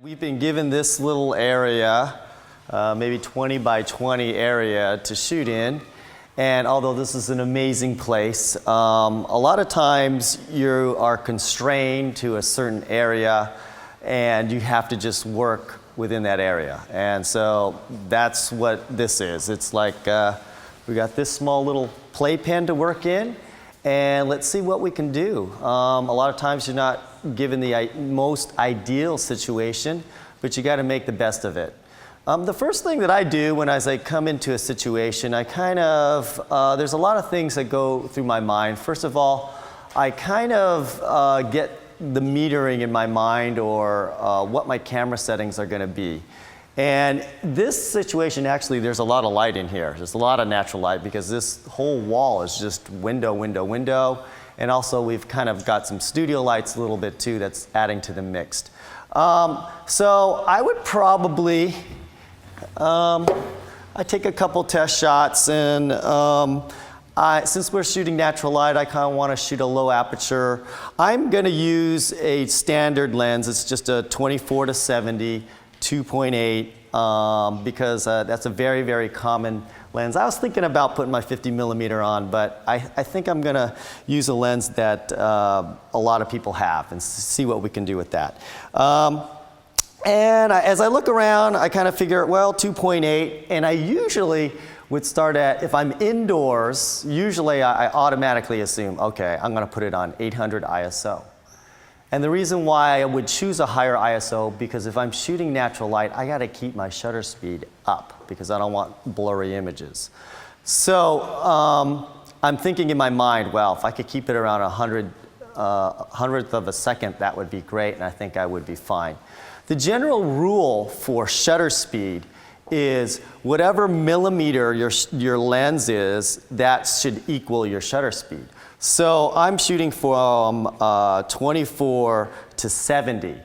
We've been given this little area, maybe 20 by 20 area to shoot in. And although this is an amazing place, a lot of times you are constrained to a certain area and you have to just work within that area. And so that's what this is. It's like we got this small little playpen to work in, and let's see what we can do. A lot of times you're not given the most ideal situation, but you got to make the best of it. The first thing that I do when I come into a situation, I kind of, there's a lot of things that go through my mind. First of all, I kind of get the metering in my mind or what my camera settings are going to be. And this situation, actually, there's a lot of light in here. There's a lot of natural light because this whole wall is just window, window, window. And also we've kind of got some studio lights a little bit too that's adding to the mixed. So I would probably, I take a couple test shots, and since we're shooting natural light, I kind of want to shoot a low aperture. I'm going to use a standard lens. It's just a 24-70, 2.8, because that's a very, very common lens. I was thinking about putting my 50mm on, but I think I'm going to use a lens that a lot of people have and see what we can do with that. As I look around, I kind of figure, well, 2.8, and I usually would start at, if I'm indoors, usually I automatically assume, okay, I'm going to put it on 800 ISO. And the reason why I would choose a higher ISO, because if I'm shooting natural light, I got to keep my shutter speed up because I don't want blurry images. So I'm thinking in my mind, well, if I could keep it around 100th of a second, that would be great, and I think I would be fine. The general rule for shutter speed is whatever millimeter your lens is, that should equal your shutter speed. So I'm shooting from 24 to 70.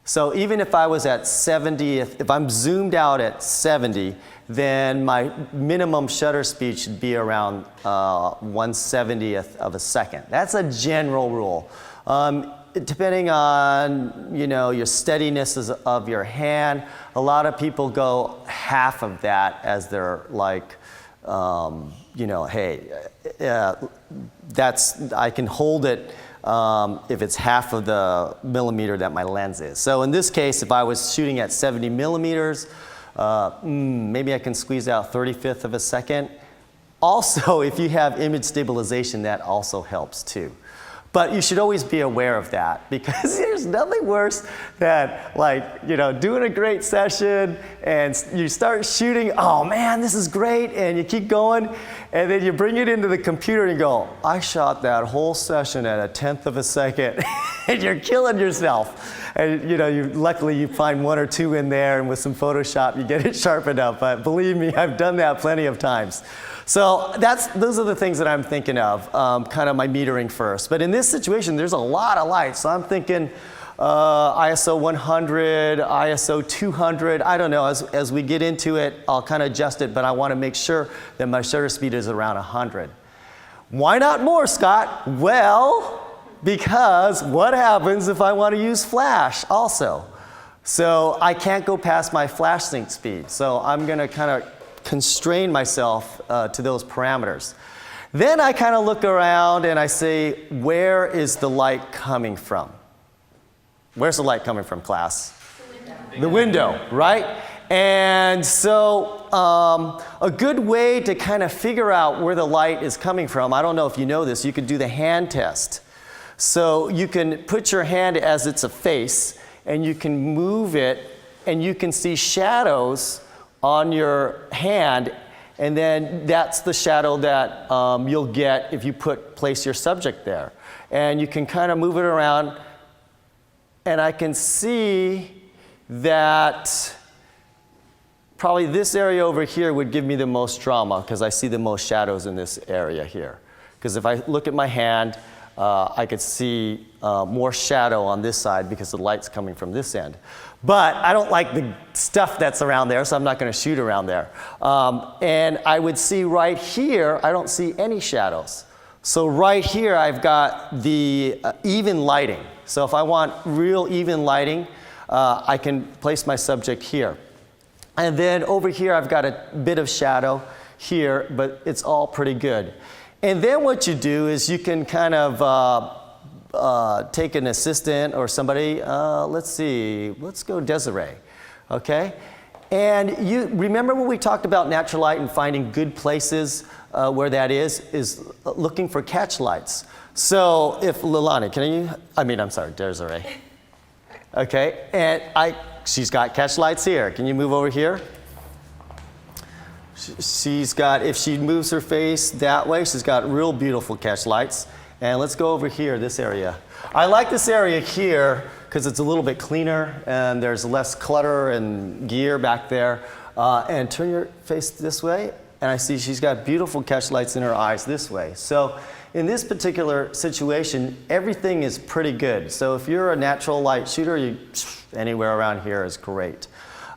So even if I was at 70, if I'm zoomed out at 70, then my minimum shutter speed should be around 1/70th of a second. That's a general rule. Depending on your steadiness of your hand, a lot of people go half of that as their hey, I can hold it if it's half of the millimeter that my lens is. So in this case, if I was shooting at 70 millimeters, maybe I can squeeze out 1/35th of a second. Also, if you have image stabilization, that also helps too. But you should always be aware of that, because there's nothing worse than doing a great session and you start shooting, oh man, this is great, and you keep going, and then you bring it into the computer and you go, I shot that whole session at 1/10 of a second, and you're killing yourself. And luckily you find one or two in there, and with some Photoshop you get it sharpened up. But believe me, I've done that plenty of times. So those are the things that I'm thinking of, kind of my metering first. But in this situation, there's a lot of light. So I'm thinking ISO 100, ISO 200. I don't know. As we get into it, I'll kind of adjust it. But I want to make sure that my shutter speed is around 100. Why not more, Scott? Well, because what happens if I want to use flash also? So I can't go past my flash sync speed. So I'm going to kind of constrain myself to those parameters. Then I kind of look around and I say, where is the light coming from? Where's the light coming from, class? The window, right? And so a good way to kind of figure out where the light is coming from, I don't know if you know this, you could do the hand test. So you can put your hand as it's a face, and you can move it, and you can see shadows on your hand, and then that's the shadow that you'll get if you place your subject there. And you can kind of move it around, and I can see that probably this area over here would give me the most drama, because I see the most shadows in this area here. Because if I look at my hand, I could see more shadow on this side because the light's coming from this end. But I don't like the stuff that's around there, so I'm not going to shoot around there. And I would see right here, I don't see any shadows. So right here, I've got the even lighting. So if I want real even lighting, I can place my subject here. And then over here, I've got a bit of shadow here, but it's all pretty good. And then what you do is you can kind of take an assistant or somebody, let's see, let's go Desiree, okay? And you remember when we talked about natural light and finding good places where that is looking for catch lights. So if Lilani, Desiree. Okay, and she's got catch lights here. Can you move over here? She's got, if she moves her face that way, she's got real beautiful catch lights. And let's go over here, this area. I like this area here because it's a little bit cleaner and there's less clutter and gear back there. And turn your face this way, and I see she's got beautiful catch lights in her eyes this way. So in this particular situation, everything is pretty good. So if you're a natural light shooter, anywhere around here is great.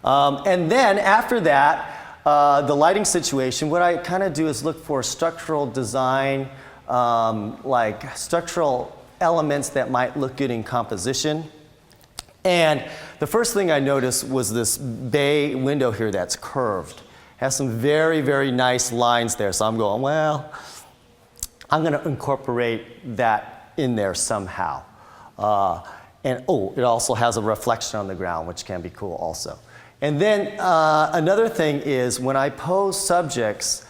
And then after that, the lighting situation, what I kind of do is look for structural design, like structural elements that might look good in composition. And the first thing I noticed was this bay window here that's curved. Has some very, very nice lines there. So I'm going, well, I'm going to incorporate that in there somehow. And it also has a reflection on the ground, which can be cool also. And then another thing is when I pose subjects,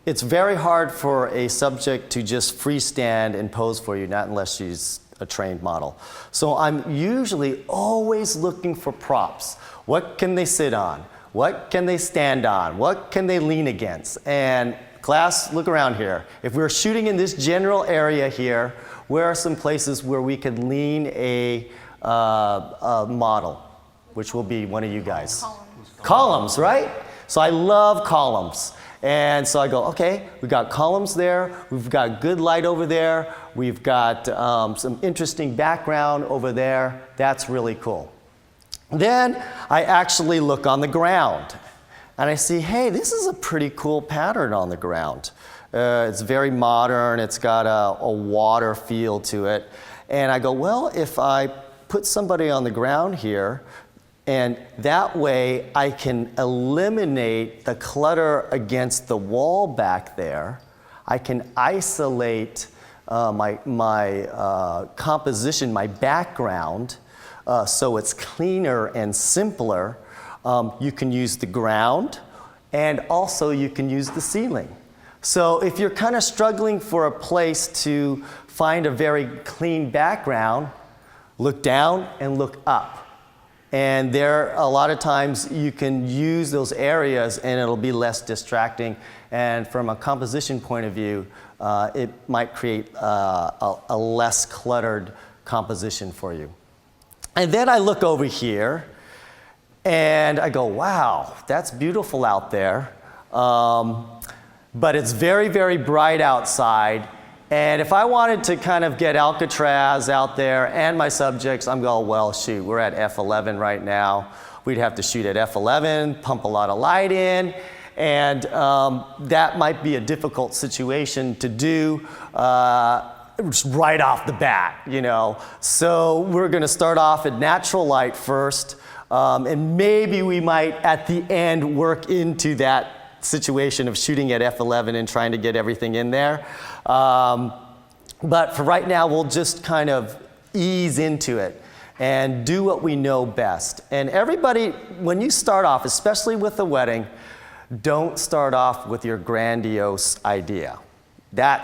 it's very hard for a subject to just freestand and pose for you, not unless she's a trained model. So I'm usually always looking for props. What can they sit on? What can they stand on? What can they lean against? And class, look around here. If we're shooting in this general area here, where are some places where we could lean a model, which will be one of you guys? Columns, right? So I love columns. And so I go, okay, we've got columns there, we've got good light over there, we've got some interesting background over there. That's really cool. Then I actually look on the ground and I see, hey, this is a pretty cool pattern on the ground. It's very modern, it's got a water feel to it. And I go, well, if I put somebody on the ground here, and that way I can eliminate the clutter against the wall back there. I can isolate my composition, my background, so it's cleaner and simpler. You can use the ground, and also you can use the ceiling. So if you're kind of struggling for a place to find a very clean background, look down and look up. And there, a lot of times, you can use those areas and it'll be less distracting. And from a composition point of view, it might create a less cluttered composition for you. And then I look over here and I go, wow, that's beautiful out there. But it's very, very bright outside. And if I wanted to kind of get Alcatraz out there and my subjects, I'm going, well, shoot, we're at f11 right now. We'd have to shoot at f11, pump a lot of light in, and that might be a difficult situation to do right off the bat, you know. So we're going to start off at natural light first, and maybe we might, at the end, work into that situation of shooting at f11 and trying to get everything in there. But for right now, we'll just kind of ease into it and do what we know best. And everybody, when you start off, especially with a wedding, don't start off with your grandiose idea.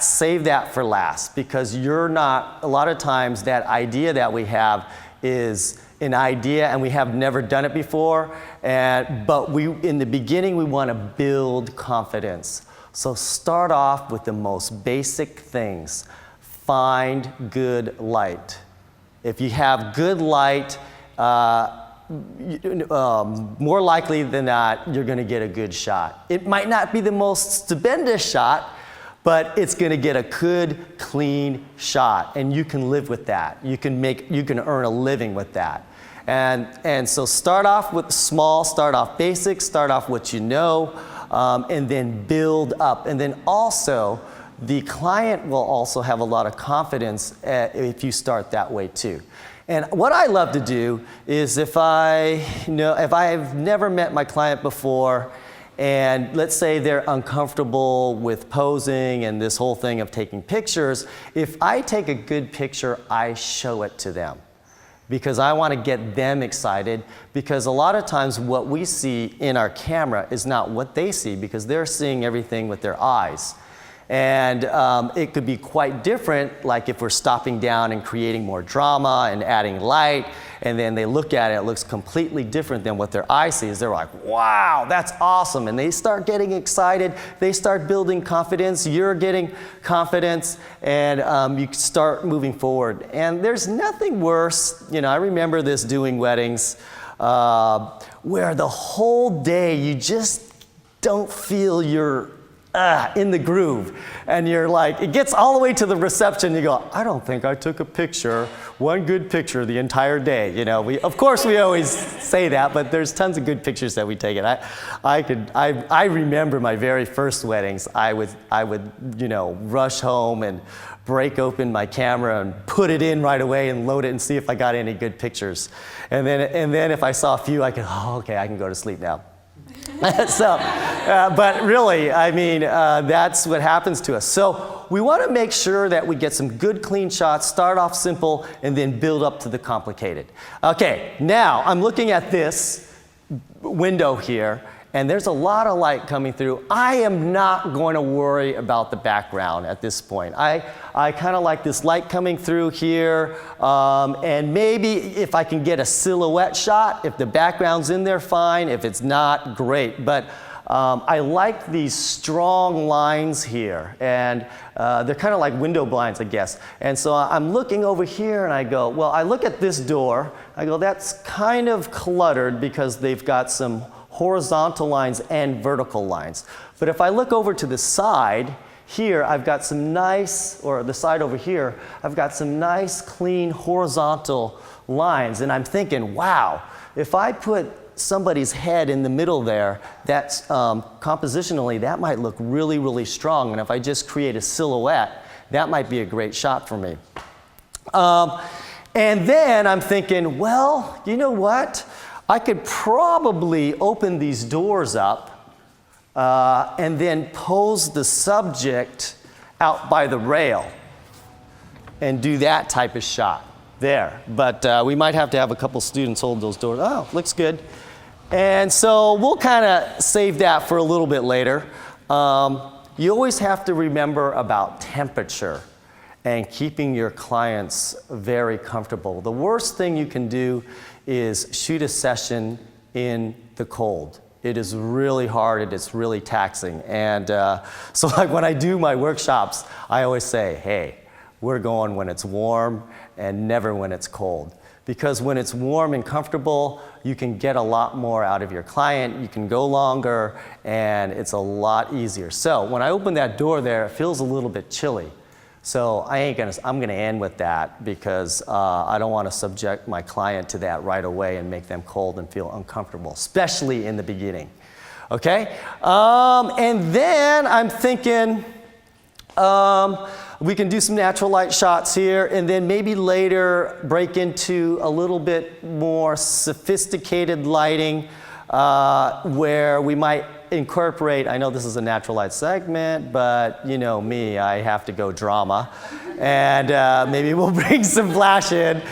Save that for last, because you're not, a lot of times that idea that we have is an idea and we have never done it before, but in the beginning we want to build confidence. So start off with the most basic things. Find good light. If you have good light, more likely than not, you're going to get a good shot. It might not be the most stupendous shot, but it's going to get a good, clean shot, and you can live with that. You can earn a living with that. And so start off with small, start off basic, start off what you know, and then build up. And then also, the client will also have a lot of confidence if you start that way too. And what I love to do is if I've never met my client before, and let's say they're uncomfortable with posing and this whole thing of taking pictures, if I take a good picture, I show it to them. Because I want to get them excited, because a lot of times what we see in our camera is not what they see, because they're seeing everything with their eyes. And it could be quite different, like if we're stopping down and creating more drama and adding light, and then they look at it, it looks completely different than what their eye sees. They're like, wow, that's awesome. And they start getting excited. They start building confidence. You're getting confidence, and you start moving forward. And there's nothing worse. I remember this doing weddings where the whole day you just don't feel you're in the groove, and you're like, it gets all the way to the reception, you go, I don't think I took a picture, one good picture the entire day. Of course we always say that, but there's tons of good pictures that we take. And I remember my very first weddings. I would rush home and break open my camera and put it in right away and load it and see if I got any good pictures. And then if I saw a few, I could, okay, I can go to sleep now. But really, that's what happens to us. So we want to make sure that we get some good, clean shots, start off simple, and then build up to the complicated. Okay, now I'm looking at this window here, and there's a lot of light coming through. I am not going to worry about the background at this point. I kind of like this light coming through here, and maybe if I can get a silhouette shot, if the background's in there, fine. If it's not, great. But I like these strong lines here, and they're kind of like window blinds, I guess. And so I'm looking over here, and I go, well, I look at this door. I go, that's kind of cluttered because they've got some horizontal lines and vertical lines. But if I look over to the side, here I've got some nice, or the side over here, I've got some nice clean horizontal lines. And I'm thinking, wow, if I put somebody's head in the middle there, that's compositionally, that might look really, really strong. And if I just create a silhouette, that might be a great shot for me. And then I'm thinking, well, you know what? I could probably open these doors up and then pose the subject out by the rail and do that type of shot there. But we might have to have a couple students hold those doors. Oh, looks good. And so we'll kind of save that for a little bit later. You always have to remember about temperature and keeping your clients very comfortable. The worst thing you can do is shoot a session in the cold. It is really hard and it's really taxing. And so like when I do my workshops, I always say, hey, we're going when it's warm and never when it's cold. Because when it's warm and comfortable, you can get a lot more out of your client, you can go longer, and it's a lot easier. So when I open that door there, it feels a little bit chilly. So I'm gonna end with that because I don't want to subject my client to that right away and make them cold and feel uncomfortable, especially in the beginning. Okay? And then I'm thinking we can do some natural light shots here, and then maybe later break into a little bit more sophisticated lighting where we might incorporate, I know this is a natural light segment, but you know me, I have to go drama. And maybe we'll bring some flash in.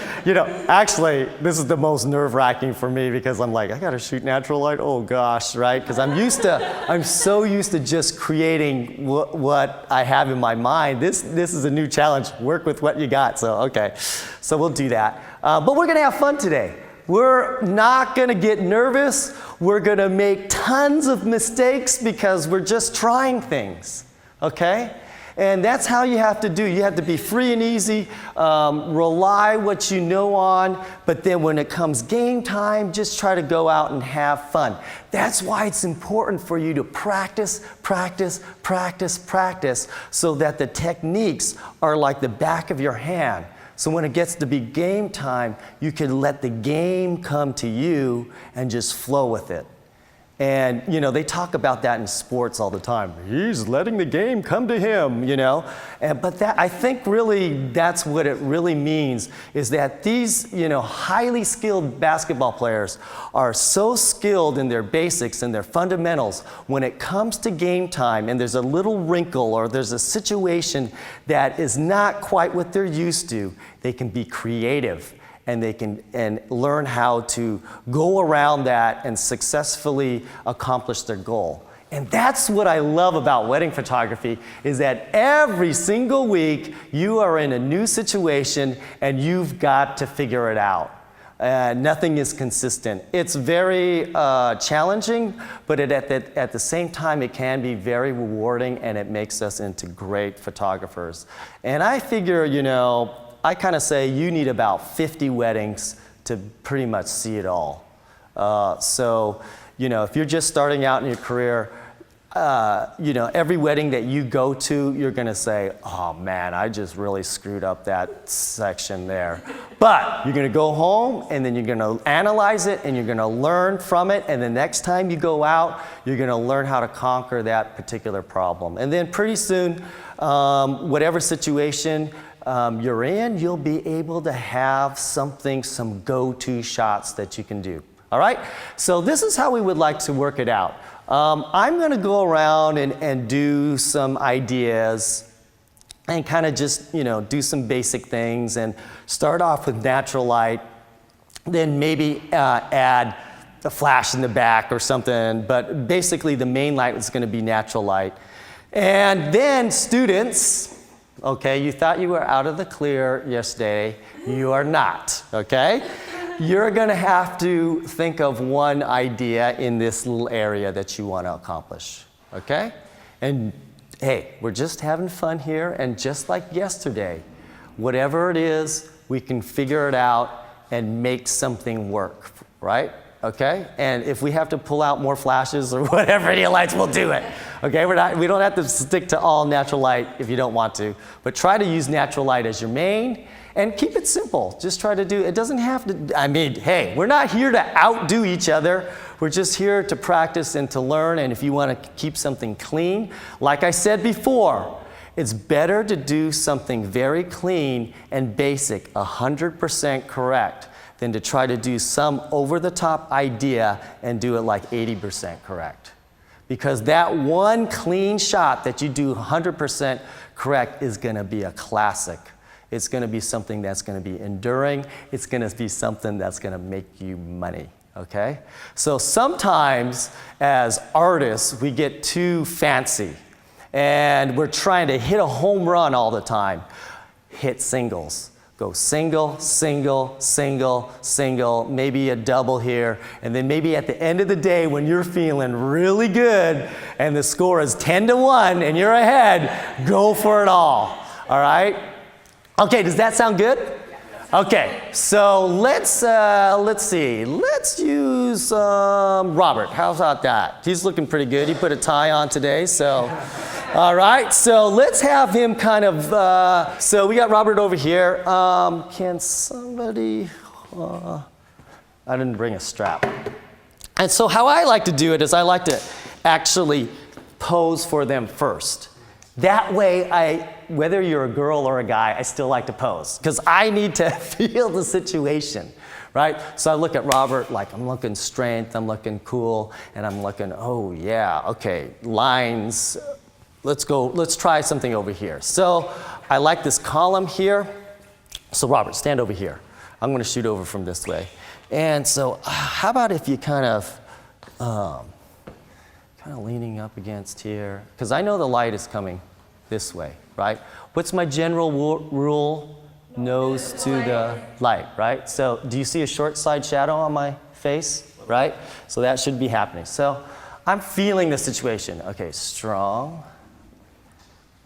Actually, this is the most nerve-wracking for me because I'm like, I gotta shoot natural light, oh gosh, right? Because I'm so used to just creating what I have in my mind. This is a new challenge, work with what you got, so okay. So we'll do that. But we're gonna have fun today. We're not gonna get nervous. We're gonna make tons of mistakes because we're just trying things, okay? And that's how you have to do. You have to be free and easy, rely what you know on, but then when it comes game time, just try to go out and have fun. That's why it's important for you to practice, practice, practice, practice, so that the techniques are like the back of your hand. So when it gets to be game time, you can let the game come to you and just flow with it. And, they talk about that in sports all the time. He's letting the game come to him, but I think really that's what it really means, is that these, highly skilled basketball players are so skilled in their basics and their fundamentals. When it comes to game time and there's a little wrinkle or there's a situation that is not quite what they're used to, they can be creative. And they can learn how to go around that and successfully accomplish their goal. And that's what I love about wedding photography, is that every single week you are in a new situation and you've got to figure it out. Nothing is consistent. It's very challenging, but at the same time it can be very rewarding, and it makes us into great photographers. And I figure, I kind of say you need about 50 weddings to pretty much see it all. So, if you're just starting out in your career, every wedding that you go to, you're going to say, oh man, I just really screwed up that section there. But you're going to go home and then you're going to analyze it and you're going to learn from it. And the next time you go out, you're going to learn how to conquer that particular problem. And then pretty soon, whatever situation you're in, you'll be able to have some go-to shots that you can do. All right? So this is how we would like to work it out. I'm going to go around and do some ideas and kind of just, do some basic things and start off with natural light, then maybe add a flash in the back or something, but basically the main light is going to be natural light. And then students, okay, you thought you were out of the clear yesterday. You are not, okay? You're going to have to think of one idea in this little area that you want to accomplish, okay? And hey, we're just having fun here, and just like yesterday, whatever it is, we can figure it out and make something work, right? Okay? And if we have to pull out more flashes or whatever any lights, we'll do it. Okay? We don't have to stick to all natural light if you don't want to, but try to use natural light as your main and keep it simple. Just try to do, it doesn't have to, hey, we're not here to outdo each other. We're just here to practice and to learn, and if you want to keep something clean, like I said before, it's better to do something very clean and basic, 100% correct, than to try to do some over-the-top idea and do it like 80% correct. Because that one clean shot that you do 100% correct is going to be a classic. It's going to be something that's going to be enduring. It's going to be something that's going to make you money, okay? So sometimes as artists, we get too fancy and we're trying to hit a home run all the time. Hit singles. Go single, single, single, single, maybe a double here, and then maybe at the end of the day when you're feeling really good and the score is 10-1 and you're ahead, go for it all right? Okay, does that sound good? Okay, so let's see. Let's use Robert. How about that? He's looking pretty good. He put a tie on today, so. All right, so let's have him kind of, so we got Robert over here. Can somebody, I didn't bring a strap. And so how I like to do it is I like to actually pose for them first. That way, whether you're a girl or a guy, I still like to pose because I need to feel the situation, right? So I look at Robert like I'm looking strength, I'm looking cool, and I'm looking, oh yeah, okay, lines. Let's try something over here. So I like this column here. So Robert, stand over here. I'm going to shoot over from this way. And so how about if you kind of leaning up against here? Because I know the light is coming this way, right? What's my general rule? Nose to the light, right? So do you see a short side shadow on my face, right? So that should be happening. So I'm feeling the situation. Okay, strong,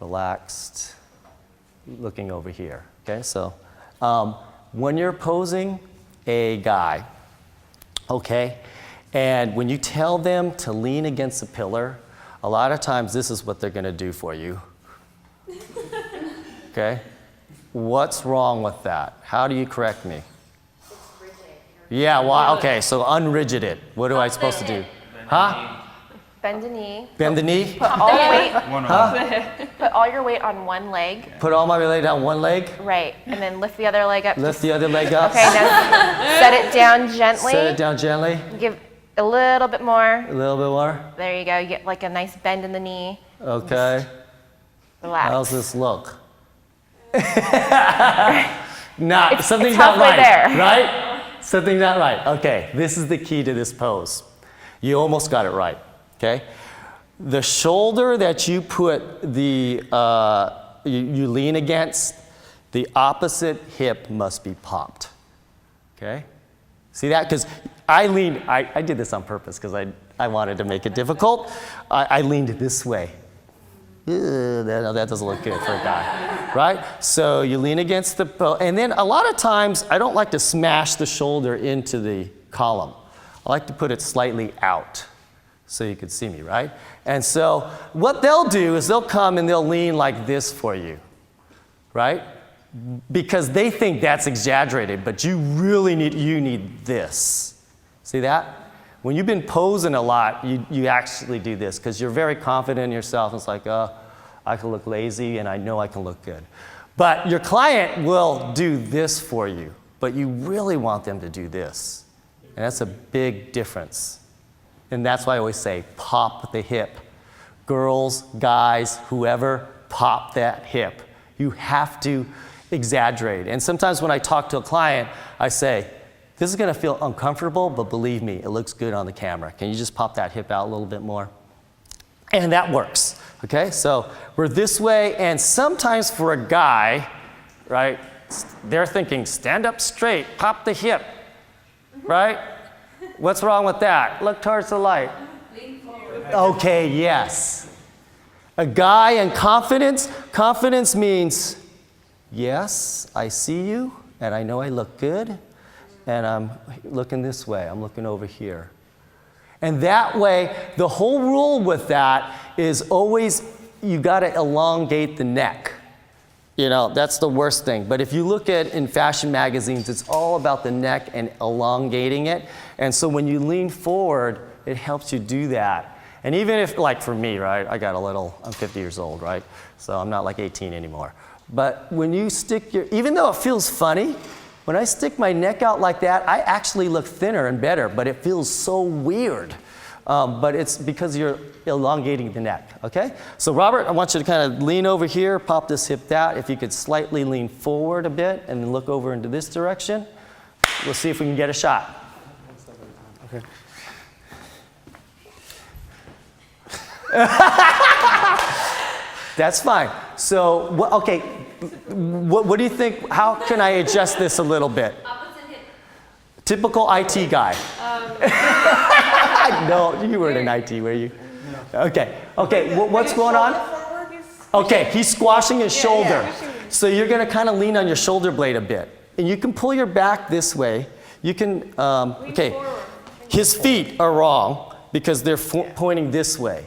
relaxed, looking over here, okay? So when you're posing a guy, okay, and when you tell them to lean against a pillar, a lot of times this is what they're gonna do for you, okay? What's wrong with that? How do you correct me? It's rigid. Yeah, well, okay, so unrigid it. What am I supposed to do? Huh? Bend the knee. Bend the knee. Put all your weight. Huh? Put all your weight on one leg. Put all my weight on one leg. Right, and then lift the other leg up. Lift the other leg up. Okay, now set it down gently. Set it down gently. Give a little bit more. A little bit more. There you go. You get like a nice bend in the knee. Okay. Relax. How's this look? It's something's not halfway right, there. right? Something's not right. Okay, this is the key to this pose. You almost got it right. Okay, the shoulder that you put the you lean against, the opposite hip must be popped. Okay, see that? Because I did this on purpose because I wanted to make it difficult. I leaned this way. That doesn't look good for a guy, right? So you lean against the, and then a lot of times I don't like to smash the shoulder into the column. I like to put it slightly out so you can see me, right? And so what they'll do is they'll come and they'll lean like this for you, right? Because they think that's exaggerated, but you really need this. See that? When you've been posing a lot, you actually do this because you're very confident in yourself. It's like, I can look lazy and I know I can look good. But your client will do this for you, but you really want them to do this. And that's a big difference. And that's why I always say, pop the hip. Girls, guys, whoever, pop that hip. You have to exaggerate. And sometimes when I talk to a client, I say, this is gonna feel uncomfortable, but believe me, it looks good on the camera. Can you just pop that hip out a little bit more? And that works, okay? So we're this way, and sometimes for a guy, right, they're thinking, stand up straight, pop the hip, right? What's wrong with that? Look towards the light. Okay, yes. A guy in confidence means, yes, I see you, and I know I look good, and I'm looking this way, I'm looking over here. And that way, the whole rule with that is always, you gotta elongate the neck. You know, that's the worst thing. But if you look at in fashion magazines, it's all about the neck and elongating it. And so when you lean forward, it helps you do that. And even if, like for me, right, I'm 50 years old, right? So I'm not like 18 anymore. But when you stick even though it feels funny, when I stick my neck out like that, I actually look thinner and better, but it feels so weird. But it's because you're elongating the neck, okay? So Robert, I want you to kind of lean over here, pop this hip out. If you could slightly lean forward a bit and then look over into this direction, we'll see if we can get a shot. Okay. That's fine. So, okay, what do you think? How can I adjust this a little bit? Opposite hip. Typical IT guy. No, you weren't in IT, were you? No. Okay, what's going on? Okay, he's squashing his shoulder. So you're gonna kind of lean on your shoulder blade a bit. And you can pull your back this way. You can, okay, his feet are wrong because they're pointing this way.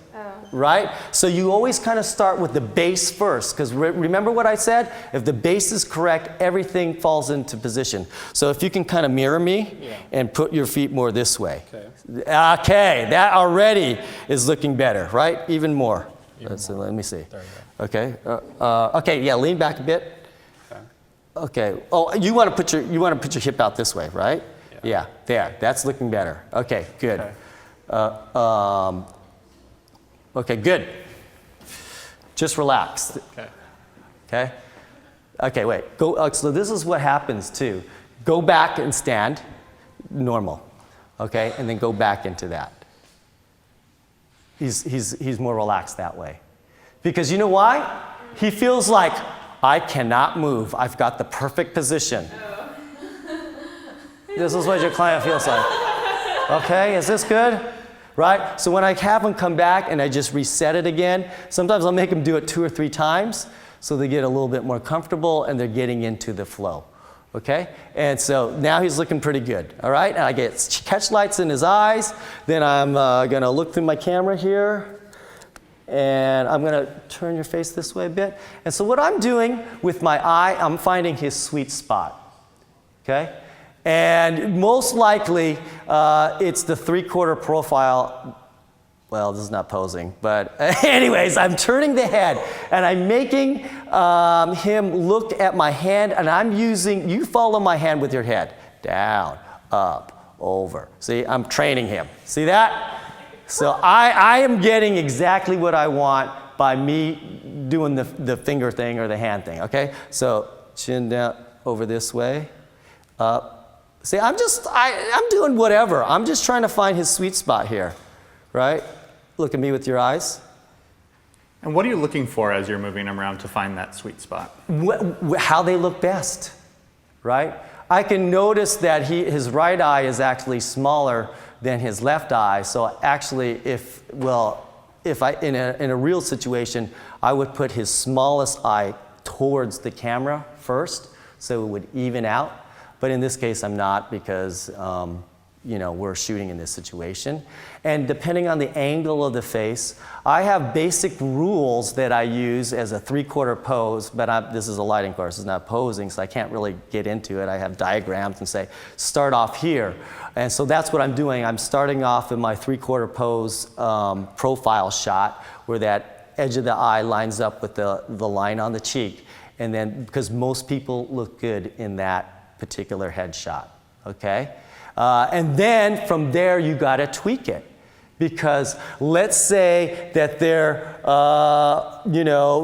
Right? So you always kind of start with the base first, because remember what I said? If the base is correct, everything falls into position. So if you can kind of mirror me and put your feet more this way. Okay, that already is looking better, right? Even more. Let me see. Okay, okay, yeah, lean back a bit. Okay. Oh, you want to put your hip out this way, right? Yeah, there. That's looking better. Okay, good. Okay, good. Just relax. Okay? Okay, wait. Go. So this is what happens too. Go back and stand, normal. Okay, and then go back into that. He's more relaxed that way. Because you know why? He feels like, I cannot move. I've got the perfect position. This is what your client feels like. Okay, is this good? Right? So when I have them come back and I just reset it again, sometimes I'll make them do it 2 or 3 times so they get a little bit more comfortable and they're getting into the flow. Okay? And so now he's looking pretty good. All right? And I get catch lights in his eyes. Then I'm going to look through my camera here. And I'm going to turn your face this way a bit. And so what I'm doing with my eye, I'm finding his sweet spot. Okay? And most likely, it's the 3/4 profile well, this is not posing, but anyways, I'm turning the head and I'm making him look at my hand, and I'm using, you follow my hand with your head. Down, up, over. See, I'm training him. See that? So I am getting exactly what I want by me doing the finger thing or the hand thing, okay? So chin down over this way, up. See, I'm doing whatever. I'm just trying to find his sweet spot here, right? Look at me with your eyes. And what are you looking for as you're moving them around to find that sweet spot? How they look best, right? I can notice that his right eye is actually smaller than his left eye. So actually, if I in a real situation, I would put his smallest eye towards the camera first, so it would even out. But in this case, I'm not, because we're shooting in this situation. And depending on the angle of the face, I have basic rules that I use as a 3/4 pose, but this is a lighting course, it's not posing, so I can't really get into it. I have diagrams and say, start off here. And so that's what I'm doing. I'm starting off in my 3/4 pose profile shot, where that edge of the eye lines up with the line on the cheek. And then, because most people look good in that particular headshot, okay? And then from there, you gotta tweak it. Because let's say that they're,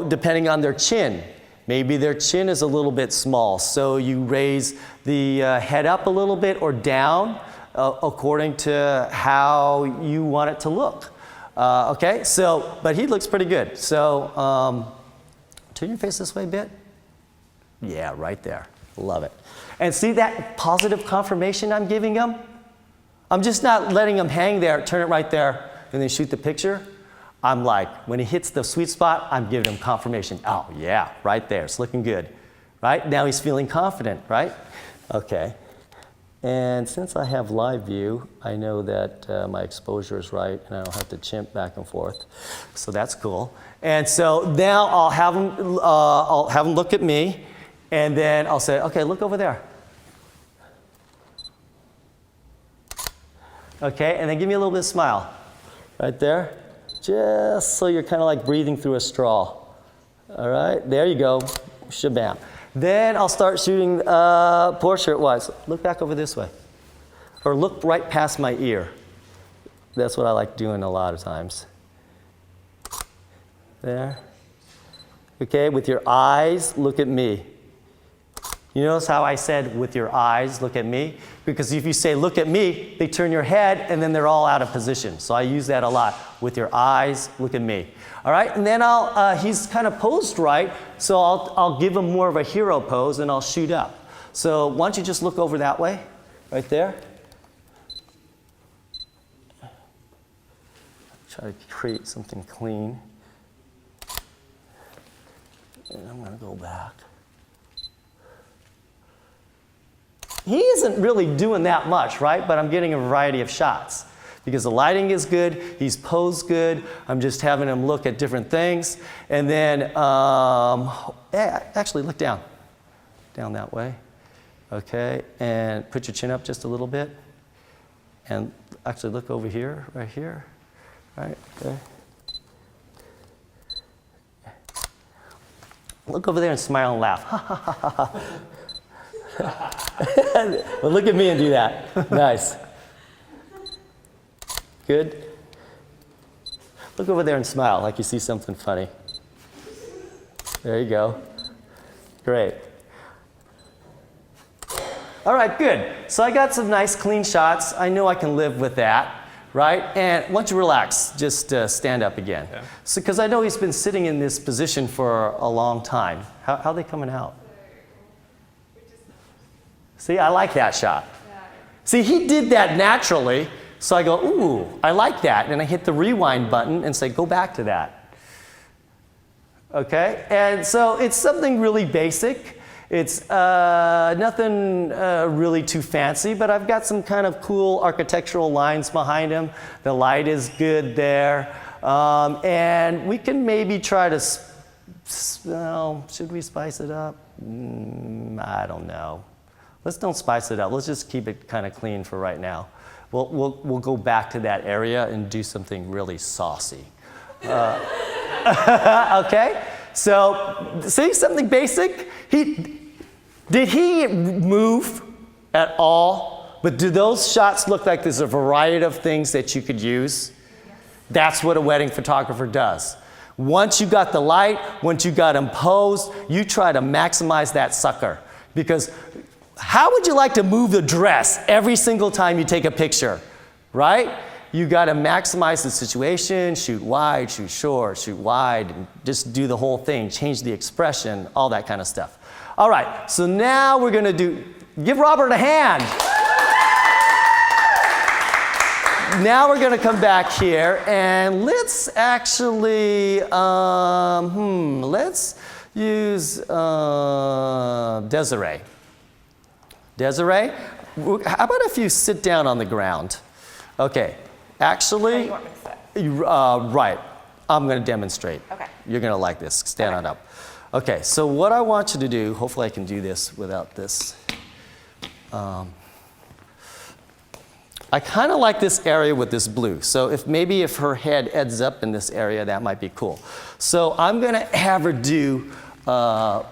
depending on their chin, maybe their chin is a little bit small, so you raise the head up a little bit or down according to how you want it to look. Okay, so, but he looks pretty good. So, turn your face this way a bit. Yeah, right there. Love it. And see that positive confirmation I'm giving him? I'm just not letting him hang there, turn it right there, and then shoot the picture. I'm like, when he hits the sweet spot, I'm giving him confirmation. Oh yeah, right there, it's looking good. Right, now he's feeling confident, right? Okay, and since I have live view, I know that my exposure is right, and I don't have to chimp back and forth. So that's cool. And so now I'll have him look at me, and then I'll say, okay, look over there. Okay, and then give me a little bit of smile. Right there. Just so you're kind of like breathing through a straw. All right, there you go. Shabam. Then I'll start shooting portrait-wise. Look back over this way. Or look right past my ear. That's what I like doing a lot of times. There. Okay, with your eyes, look at me. You notice how I said, with your eyes, look at me? Because if you say, look at me, they turn your head, and then they're all out of position. So I use that a lot. With your eyes, look at me. All right, and then he's kind of posed right, so I'll give him more of a hero pose, and I'll shoot up. So why don't you just look over that way, right there? Try to create something clean. And I'm gonna go back. He isn't really doing that much, right? But I'm getting a variety of shots because the lighting is good, he's posed good, I'm just having him look at different things. And then, actually look down that way, okay? And put your chin up just a little bit. And actually look over here, right here, right there. Look over there and smile and laugh. Well, look at me and do that. Nice. Good. Look over there and smile like you see something funny. There you go. Great. All right, good. So I got some nice clean shots. I know I can live with that, right? And once you relax, just stand up again. Yeah. So, because I know he's been sitting in this position for a long time. How are they coming out? See, I like that shot. Yeah. See, he did that naturally, so I go, ooh, I like that. And I hit the rewind button and say, go back to that. Okay? And so it's something really basic. It's nothing really too fancy, but I've got some kind of cool architectural lines behind him. The light is good there. And we can maybe try to, should we spice it up? I don't know. Let's don't spice it up. Let's just keep it kind of clean for right now. We'll go back to that area and do something really saucy. Okay? So, see, something basic. Did he move at all? But do those shots look like there's a variety of things that you could use? That's what a wedding photographer does. Once you got the light, once you got them posed, you try to maximize that sucker. Because how would you like to move the dress every single time you take a picture, right? You got to maximize the situation, shoot wide, shoot short, shoot wide, and just do the whole thing, change the expression, all that kind of stuff. All right, so now we're going to give Robert a hand. Now we're going to come back here and let's actually, let's use Desiree. Desiree, how about if you sit down on the ground? Okay, actually, How do you want me to sit? right, I'm going to demonstrate. Okay. You're going to like this. Stand on up. Okay, so what I want you to do, hopefully I can do this without this. I kind of like this area with this blue. So if her head ends up in this area, that might be cool. So I'm going to have her do a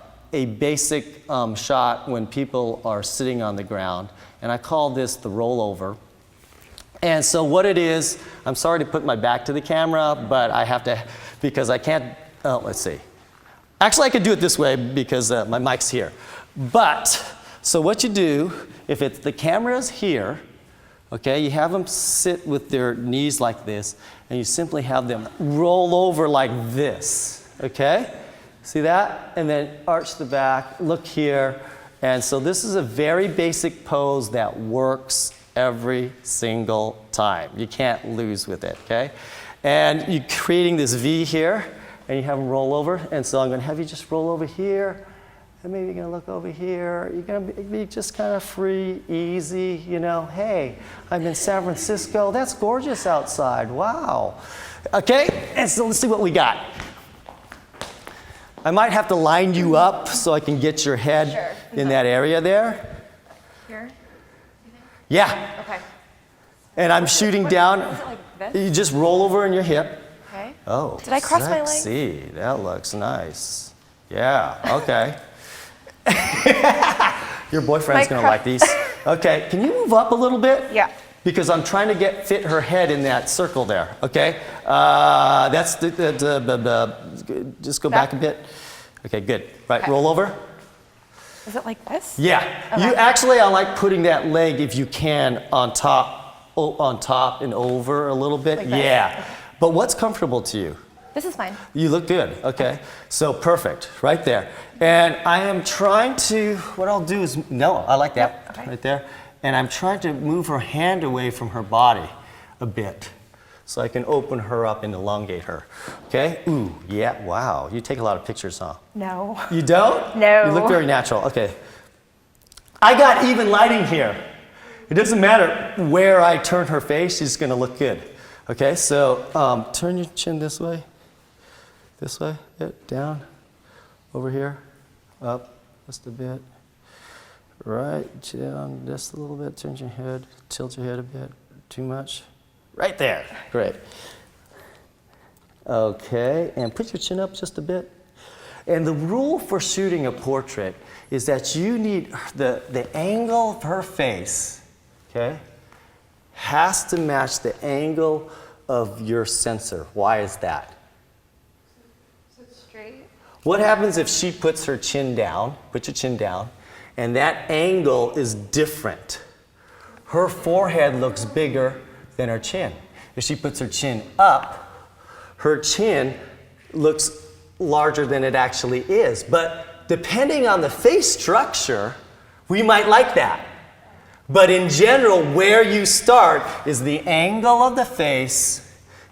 basic shot when people are sitting on the ground. And I call this the rollover. And so what it is, I'm sorry to put my back to the camera, but I have to, because I can't, let's see. Actually, I could do it this way because my mic's here. But, so what you do, if it's the camera's here, okay, you have them sit with their knees like this, and you simply have them roll over like this, okay? See that? And then arch the back, look here. And so this is a very basic pose that works every single time. You can't lose with it, okay? And you're creating this V here, and you have them roll over. And so I'm gonna have you just roll over here, and maybe you're gonna look over here. You're gonna be just kind of free, easy, you know, hey, I'm in San Francisco. That's gorgeous outside, wow. Okay, and so let's see what we got. I might have to line you up so I can get your head in that area there. Here? Yeah, Okay. and I'm shooting down. Is it like this? You just roll over in your hip. Okay. Oh, Did I cross my legs? sexy. That looks nice. Yeah, okay. Your boyfriend's My gonna like these. Okay, can you move up a little bit? Yeah. Because I'm trying to fit her head in that circle there, okay? That's just go back a bit. Okay, good. Right, Okay. roll over. Is it like this? Yeah, Okay. you actually, I like putting that leg, if you can, on top and over a little bit. Like this? Yeah, Okay. but what's comfortable to you? This is fine. You look good, okay. So perfect, right there. And I am trying to, what I'll do is, no, I like that, Yep, okay. right there. And I'm trying to move her hand away from her body a bit so I can open her up and elongate her, okay? Ooh, yeah, wow, you take a lot of pictures, huh? No. You don't? No. You look very natural, okay. I got even lighting here. It doesn't matter where I turn her face, she's gonna look good. Okay, so turn your chin this way, down, over here, up just a bit, right, down just a little bit, turn your head, tilt your head a bit, too much, right there, great. Okay, and put your chin up just a bit. And the rule for shooting a portrait is that you need the angle of her face, okay, has to match the angle of your sensor. Why is that? So it's straight? What happens if she puts her chin down, put your chin down, and that angle is different? Her forehead looks bigger than her chin. If she puts her chin up, her chin looks larger than it actually is. But depending on the face structure, we might like that. But in general, where you start is the angle of the face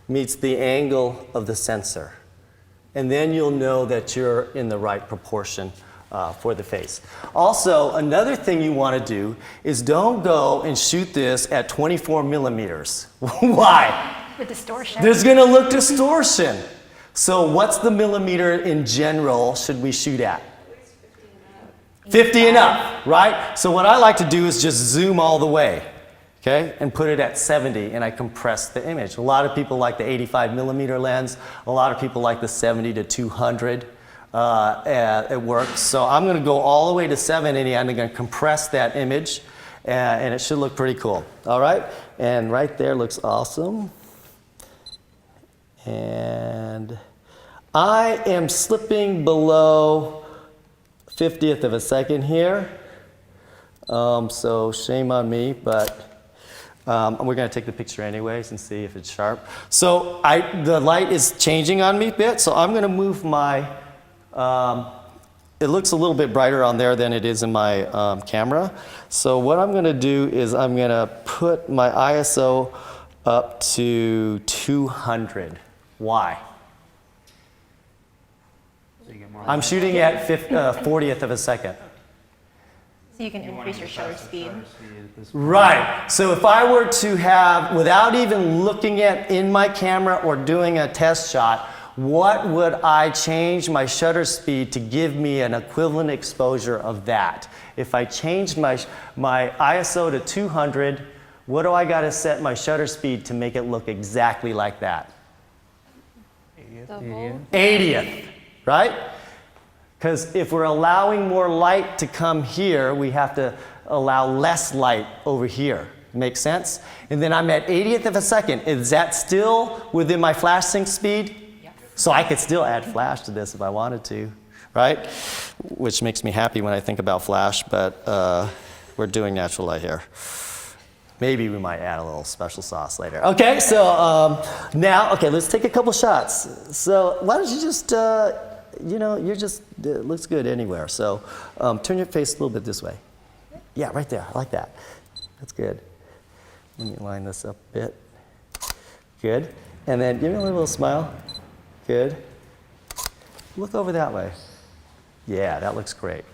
meets the angle of the sensor. And then you'll know that you're in the right proportion for the face. Also, another thing you want to do is don't go and shoot this at 24 millimeters. Why? The distortion. There's going to look distortion. So what's the millimeter in general should we shoot at? 50 and up, right? So what I like to do is just zoom all the way, okay, and put it at 70, and I compress the image. A lot of people like the 85 millimeter lens. A lot of people like the 70 to 200. It works. So I'm going to go all the way to 70, and I'm going to compress that image, and it should look pretty cool. All right? And right there looks awesome. And I am slipping below 50th of a second here. So shame on me, but we're going to take the picture anyways and see if it's sharp. So the light is changing on me a bit, so I'm going to move my, it looks a little bit brighter on there than it is in my camera. So what I'm going to do is I'm going to put my ISO up to 200. Why? I'm shooting at 40th of a second. So you can increase your shutter speed. Right. So if I were to have, without even looking at in my camera or doing a test shot, what would I change my shutter speed to give me an equivalent exposure of that? If I changed my ISO to 200, what do I got to set my shutter speed to make it look exactly like that? Double. 80th, right? Because if we're allowing more light to come here, we have to allow less light over here. Make sense? And then I'm at 80th of a second. Is that still within my flash sync speed? Yes. So I could still add flash to this if I wanted to, right? Which makes me happy when I think about flash, but we're doing natural light here. Maybe we might add a little special sauce later. Okay, so now, okay, let's take a couple shots. So why don't you just, it looks good anywhere. So turn your face a little bit this way. Yeah, right there, I like that. That's good. Let me line this up a bit. Good. And then give me a little smile. Good. Look over that way. Yeah, that looks great.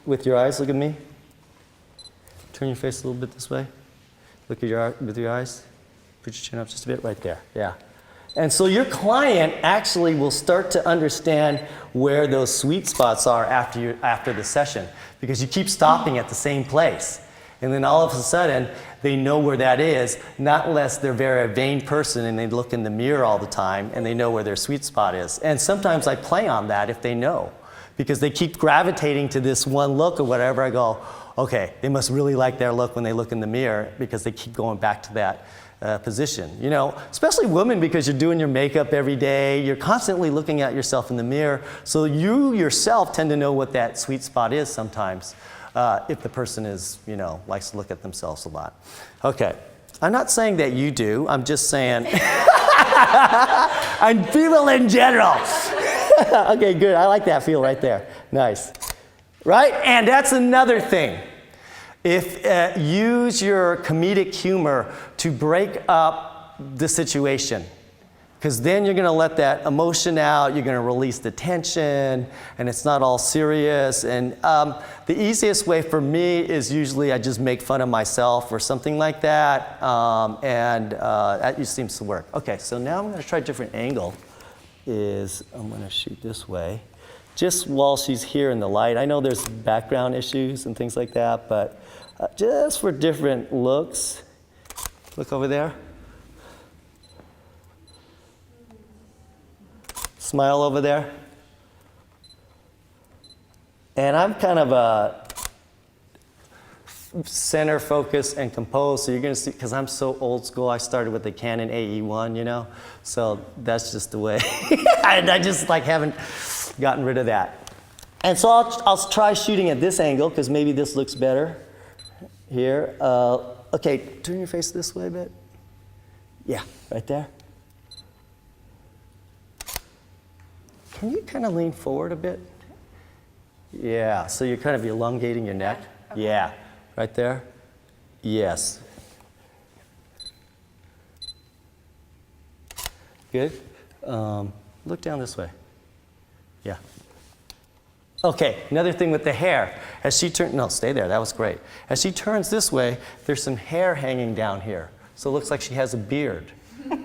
With your eyes, look at me. Turn your face a little bit this way. Look at with your eyes. Put your chin up just a bit right there. Yeah. And so your client actually will start to understand where those sweet spots are after the session, because you keep stopping at the same place. And then all of a sudden, they know where that is, not unless they're a very vain person and they look in the mirror all the time and they know where their sweet spot is. And sometimes I play on that if they know, because they keep gravitating to this one look or whatever. I go, okay, they must really like their look when they look in the mirror, because they keep going back to that position. You know, especially women, because you're doing your makeup every day, you're constantly looking at yourself in the mirror, so you yourself tend to know what that sweet spot is sometimes, if the person is, likes to look at themselves a lot. Okay, I'm not saying that you do, I'm just saying, I'm people in general. Okay, good. I like that feel right there. Nice. Right? And that's another thing. If use your comedic humor to break up the situation, because then you're going to let that emotion out, you're going to release the tension, and it's not all serious. And the easiest way for me is usually I just make fun of myself or something like that, and that just seems to work. Okay, so now I'm going to try a different angle. I'm going to shoot this way, just while she's here in the light. I know there's background issues and things like that, but just for different looks. Look over there. Smile over there. And I'm kind of a center focus and compose, so you're going to see, because I'm so old school, I started with the Canon AE1, so that's just the way. And I just haven't gotten rid of that. And so I'll try shooting at this angle, because maybe this looks better here. Okay, turn your face this way a bit. Yeah, right there. Can you kind of lean forward a bit? Yeah, so you're kind of elongating your neck. Okay. Yeah, right there. Yes. Good. Look down this way. Yeah. Okay, another thing with the hair. As she turns, no, stay there, that was great. As she turns this way, there's some hair hanging down here. So it looks like she has a beard.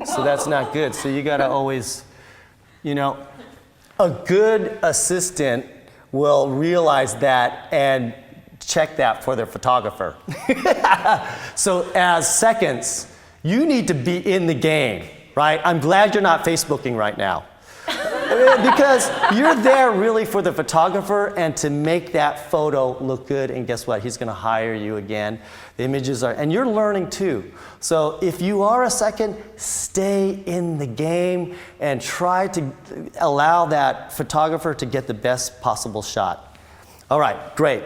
So that's not good. So you gotta always, you know, a good assistant will realize that and check that for their photographer. So as seconds, you need to be in the game, right? I'm glad you're not Facebooking right now. Because you're there really for the photographer and to make that photo look good, and guess what? He's gonna hire you again. The images are, and you're learning too. So if you are a second, stay in the game and try to allow that photographer to get the best possible shot. All right, great.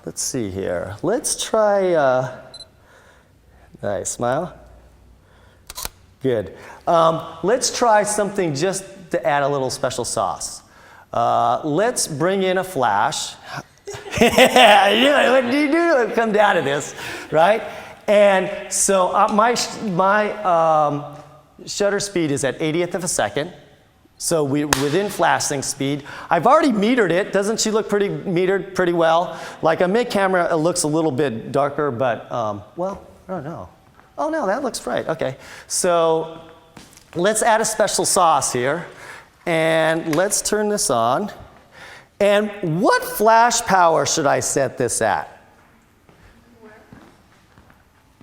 Let's see here. Let's try, nice, smile. Good. Let's try something just to add a little special sauce. Let's bring in a flash. What do you do? Come down to this, right? And so my shutter speed is at 80th of a second. So within flash sync speed. I've already metered it. Doesn't she look metered pretty well? Like a mid camera, it looks a little bit darker, but well, I don't know. Oh no, that looks right. Okay. So let's add a special sauce here. And let's turn this on. And what flash power should I set this at?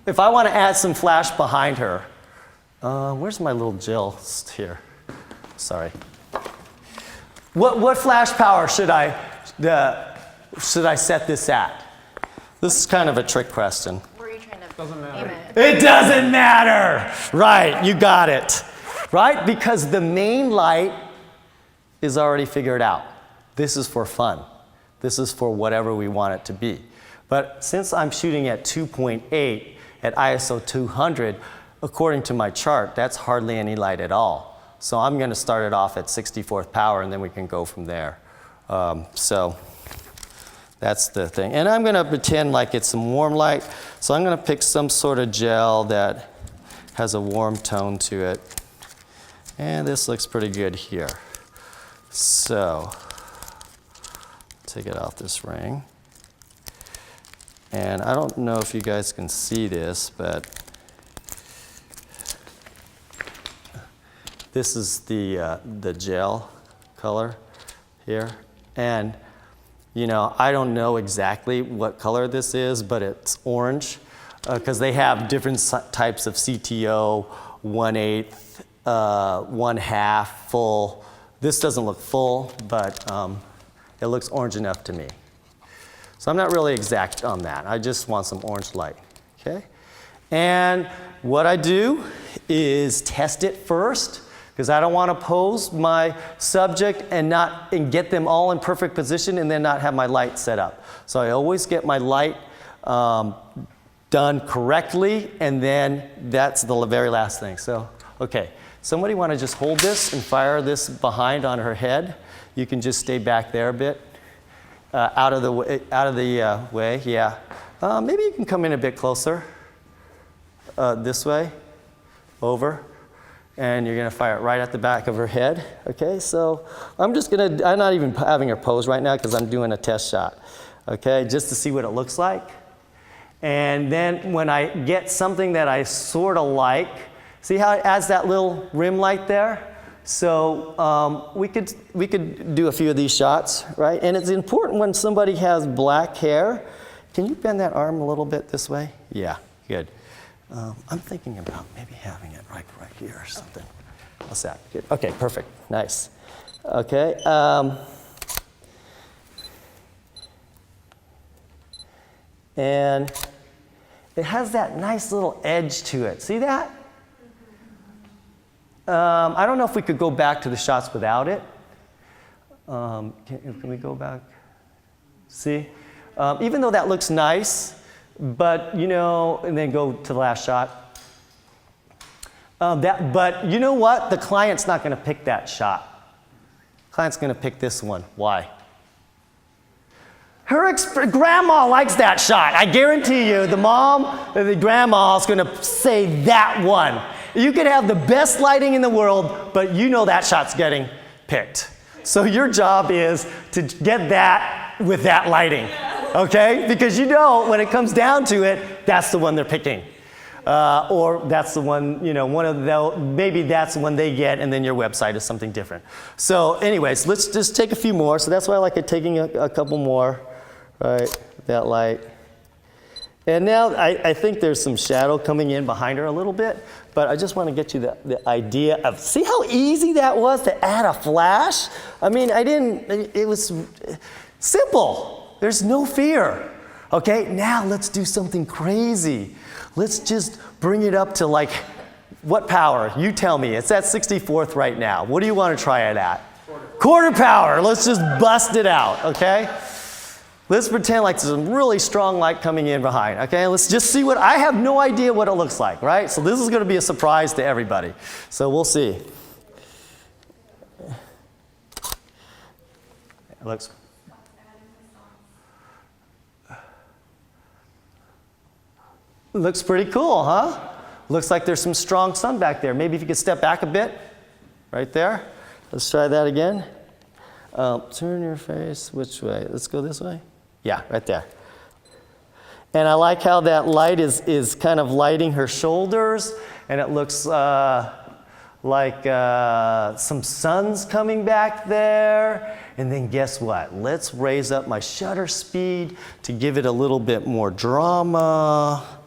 If I want to add some flash behind her. Where's my little Jill here? Sorry. What flash power should I set this at? This is kind of a trick question. Where are you trying to aim it? It doesn't matter. Right, you got it. Right? Because the main light is already figured out. This is for fun. This is for whatever we want it to be. But since I'm shooting at 2.8 at ISO 200, according to my chart, that's hardly any light at all. So I'm going to start it off at 64th power, and then we can go from there. So that's the thing. And I'm going to pretend like it's some warm light. So I'm going to pick some sort of gel that has a warm tone to it. And this looks pretty good here. So take it off this ring. And I don't know if you guys can see this, but this is the gel color here. And you know, I don't know exactly what color this is, but it's orange because they have different types of CTO, 1/8, 1/2, full. This doesn't look full, but it looks orange enough to me. So I'm not really exact on that. I just want some orange light, okay? And what I do is test it first, because I don't want to pose my subject and get them all in perfect position and then not have my light set up. So I always get my light done correctly, and then that's the very last thing. So, okay, somebody want to just hold this and fire this behind on her head? You can just stay back there a bit, out of the way. Yeah. Maybe you can come in a bit closer, this way, over. And you're going to fire it right at the back of her head. Okay, so I'm not even having her pose right now because I'm doing a test shot. Okay, just to see what it looks like. And then when I get something that I sort of like, see how it adds that little rim light there? So we could do a few of these shots, right? And it's important when somebody has black hair. Can you bend that arm a little bit this way? Yeah, good. I'm thinking about maybe having it right here or something. What's that? Good. Okay, perfect. Nice. Okay. And it has that nice little edge to it. See that? I don't know if we could go back to the shots without it. Can we go back? See? Even though that looks nice, but you know, and then go to the last shot. But you know what? The client's not going to pick that shot. The client's going to pick this one. Why? Her grandma likes that shot. I guarantee you, the grandma is going to say that one. You could have the best lighting in the world, but you know that shot's getting picked. So your job is to get that with that lighting, okay? Because you know when it comes down to it, that's the one they're picking. or that's the one, one of the, maybe that's the one they get, and then your website is something different. So anyways, let's just take a few more. So that's why I like it taking a couple more, right, that light. And now I think there's some shadow coming in behind her a little bit, but I just want to get you the idea of, see how easy that was to add a flash? I mean, it was simple. There's no fear. Okay, now let's do something crazy. Let's just bring it up to like, what power? You tell me. It's at 64th right now. What do you want to try it at? Quarter power. Let's just bust it out, okay? Let's pretend like there's some really strong light coming in behind, okay? Let's just see I have no idea what it looks like, right? So this is going to be a surprise to everybody. So we'll see. It looks pretty cool, huh? Looks like there's some strong sun back there. Maybe if you could step back a bit, right there. Let's try that again. Turn your face, which way? Let's go this way. Yeah, right there. And I like how that light is kind of lighting her shoulders, and it looks like some sun's coming back there. And then guess what? Let's raise up my shutter speed to give it a little bit more drama.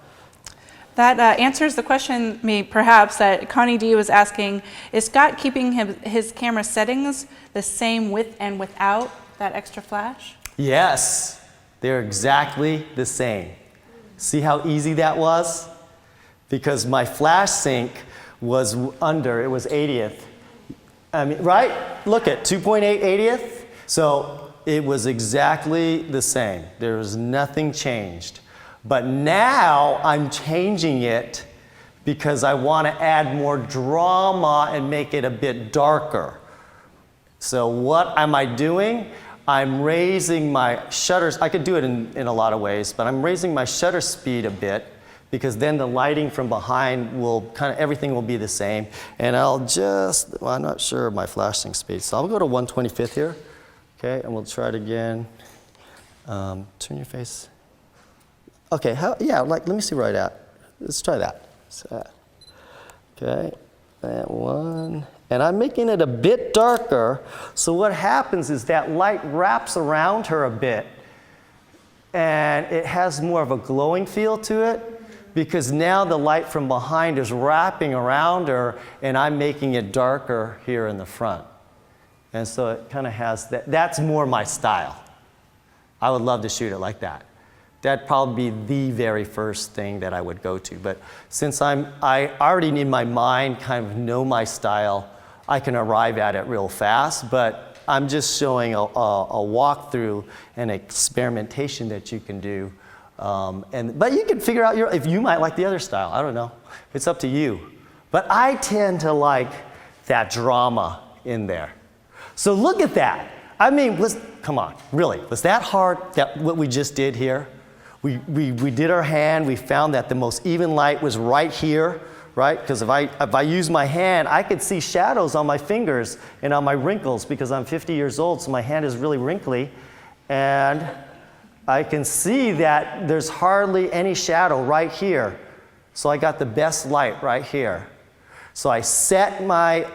That answers the question, perhaps, that Connie D was asking. Is Scott keeping his camera settings the same with and without that extra flash? Yes, they're exactly the same. See how easy that was? Because my flash sync was under, it was 80th. I mean, right? Look at 2.8 80th. So it was exactly the same. There was nothing changed. But now I'm changing it because I want to add more drama and make it a bit darker. So what am I doing? I'm raising my shutters. I could do it in a lot of ways, but I'm raising my shutter speed a bit because then the lighting from behind will everything will be the same. And I'm not sure of my flashing speed. So I'll go to 1/25th here. Okay, and we'll try it again. Turn your face. Okay, let me see where I'm at. Let's try that. Okay, that one. And I'm making it a bit darker, so what happens is that light wraps around her a bit, and it has more of a glowing feel to it, because now the light from behind is wrapping around her, and I'm making it darker here in the front. And so it kind of has that's more my style. I would love to shoot it like that. That'd probably be the very first thing that I would go to. But since I already in my mind kind of know my style, I can arrive at it real fast. But I'm just showing a walkthrough and experimentation that you can do. But you can figure out if you might like the other style. I don't know. It's up to you. But I tend to like that drama in there. So look at that. I mean, come on, really, was that hard, what we just did here? We did our hand, we found that the most even light was right here, right? Because if I use my hand, I could see shadows on my fingers and on my wrinkles because I'm 50 years old, so my hand is really wrinkly. And I can see that there's hardly any shadow right here. So I got the best light right here. So I set my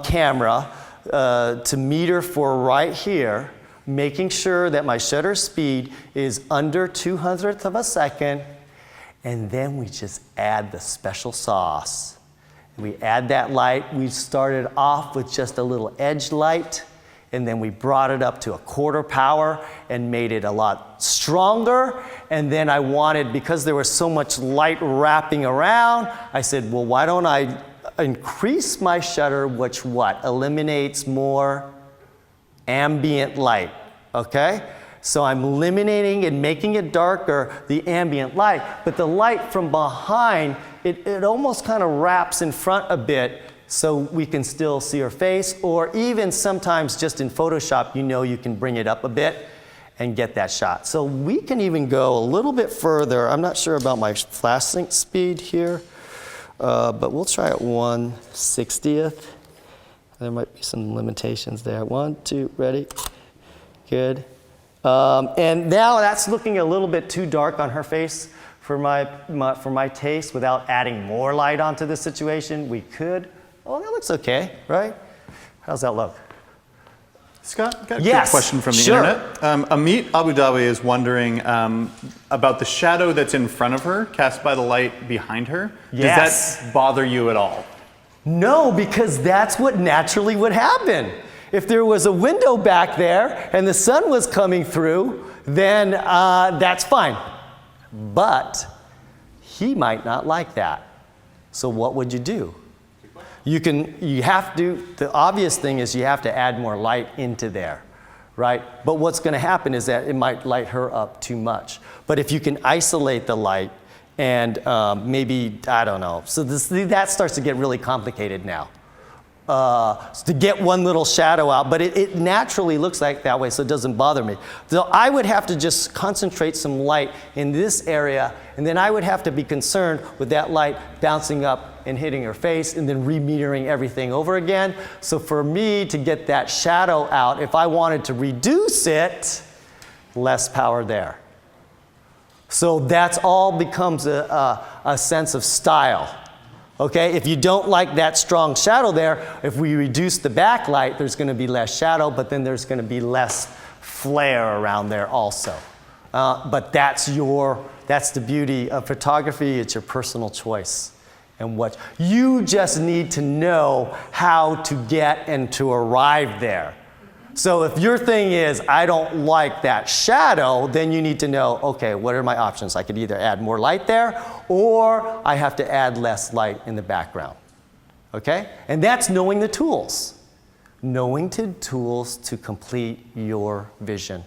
camera to meter for right here, making sure that my shutter speed is under 200th of a second, and then we just add the special sauce. We add that light. We started off with just a little edge light, and then we brought it up to a quarter power and made it a lot stronger. And then I wanted, because there was so much light wrapping around, I said, well, why don't I increase my shutter, which eliminates more ambient light, okay? So I'm eliminating and making it darker, the ambient light, but the light from behind, it almost kind of wraps in front a bit so we can still see her face, or even sometimes just in Photoshop, you can bring it up a bit and get that shot. So we can even go a little bit further. I'm not sure about my flash sync speed here, but we'll try at 1/60th. There might be some limitations there. 1, 2, ready? Good. And now that's looking a little bit too dark on her face for my taste without adding more light onto the situation, we could. Oh, that looks okay, right? How's that look? Scott, got a Yes, quick question from the sure. internet. Amit Abu Dhabi is wondering about the shadow that's in front of her, cast by the light behind her. Yes. Does that bother you at all? No, because that's what naturally would happen. If there was a window back there and the sun was coming through, then that's fine. But he might not like that. So what would you do? The obvious thing is you have to add more light into there, right? But what's going to happen is that it might light her up too much. But if you can isolate the light and maybe, I don't know. So that starts to get really complicated now. To get one little shadow out, but it naturally looks like that way, so it doesn't bother me. So I would have to just concentrate some light in this area, and then I would have to be concerned with that light bouncing up and hitting her face, and then remetering everything over again. So for me to get that shadow out, if I wanted to reduce it, less power there. So that's all becomes a sense of style. Okay, if you don't like that strong shadow there, if we reduce the backlight, there's going to be less shadow, but then there's going to be less flare around there also. But that's the beauty of photography. It's your personal choice. And what you just need to know how to get and to arrive there. So if your thing is, I don't like that shadow, then you need to know, okay, what are my options? I could either add more light there, or I have to add less light in the background. Okay? And that's knowing the tools. Knowing the tools to complete your vision.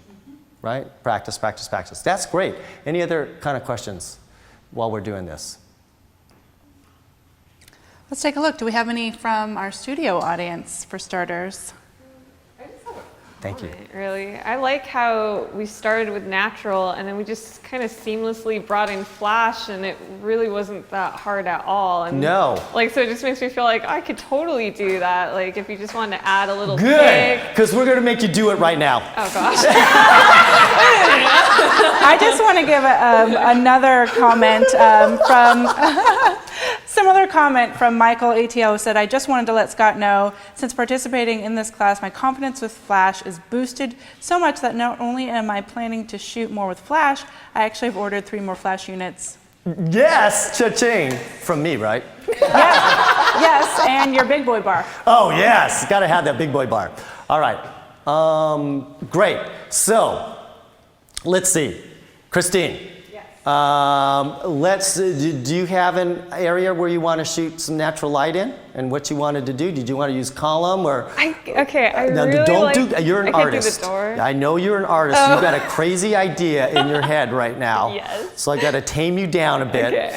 Right? Practice, practice, practice. That's great. Any other kind of questions while we're doing this? Let's take a look. Do we have any from our studio audience, for starters? Thank you. Really, I like how we started with natural and then we just kind of seamlessly brought in flash, and it really wasn't that hard at all. And No. like, so it just makes me feel like I could totally do that. Like, if you just wanted to add a little Good, kick. because we're going to make you do it right now. Oh gosh. I just want to give another comment from similar comment from Michael ATO, said, I just wanted to let Scott know, since participating in this class, my confidence with flash is boosted so much that not only am I planning to shoot more with flash, I actually have ordered 3 more flash units. Yes, cha-ching. From me, right? Yes, and your big boy bar. Oh, yes. Got to have that big boy bar. All right. Great. So, let's see. Christine. Yes. Do you have an area where you want to shoot some natural light in, and what you wanted to do? Did you want to use column or? I No, really don't like, do. You're an I artist. Could do the door. I know you're an artist. You've got a crazy idea in your head right now. Yes. So I got to tame you down a bit. Okay.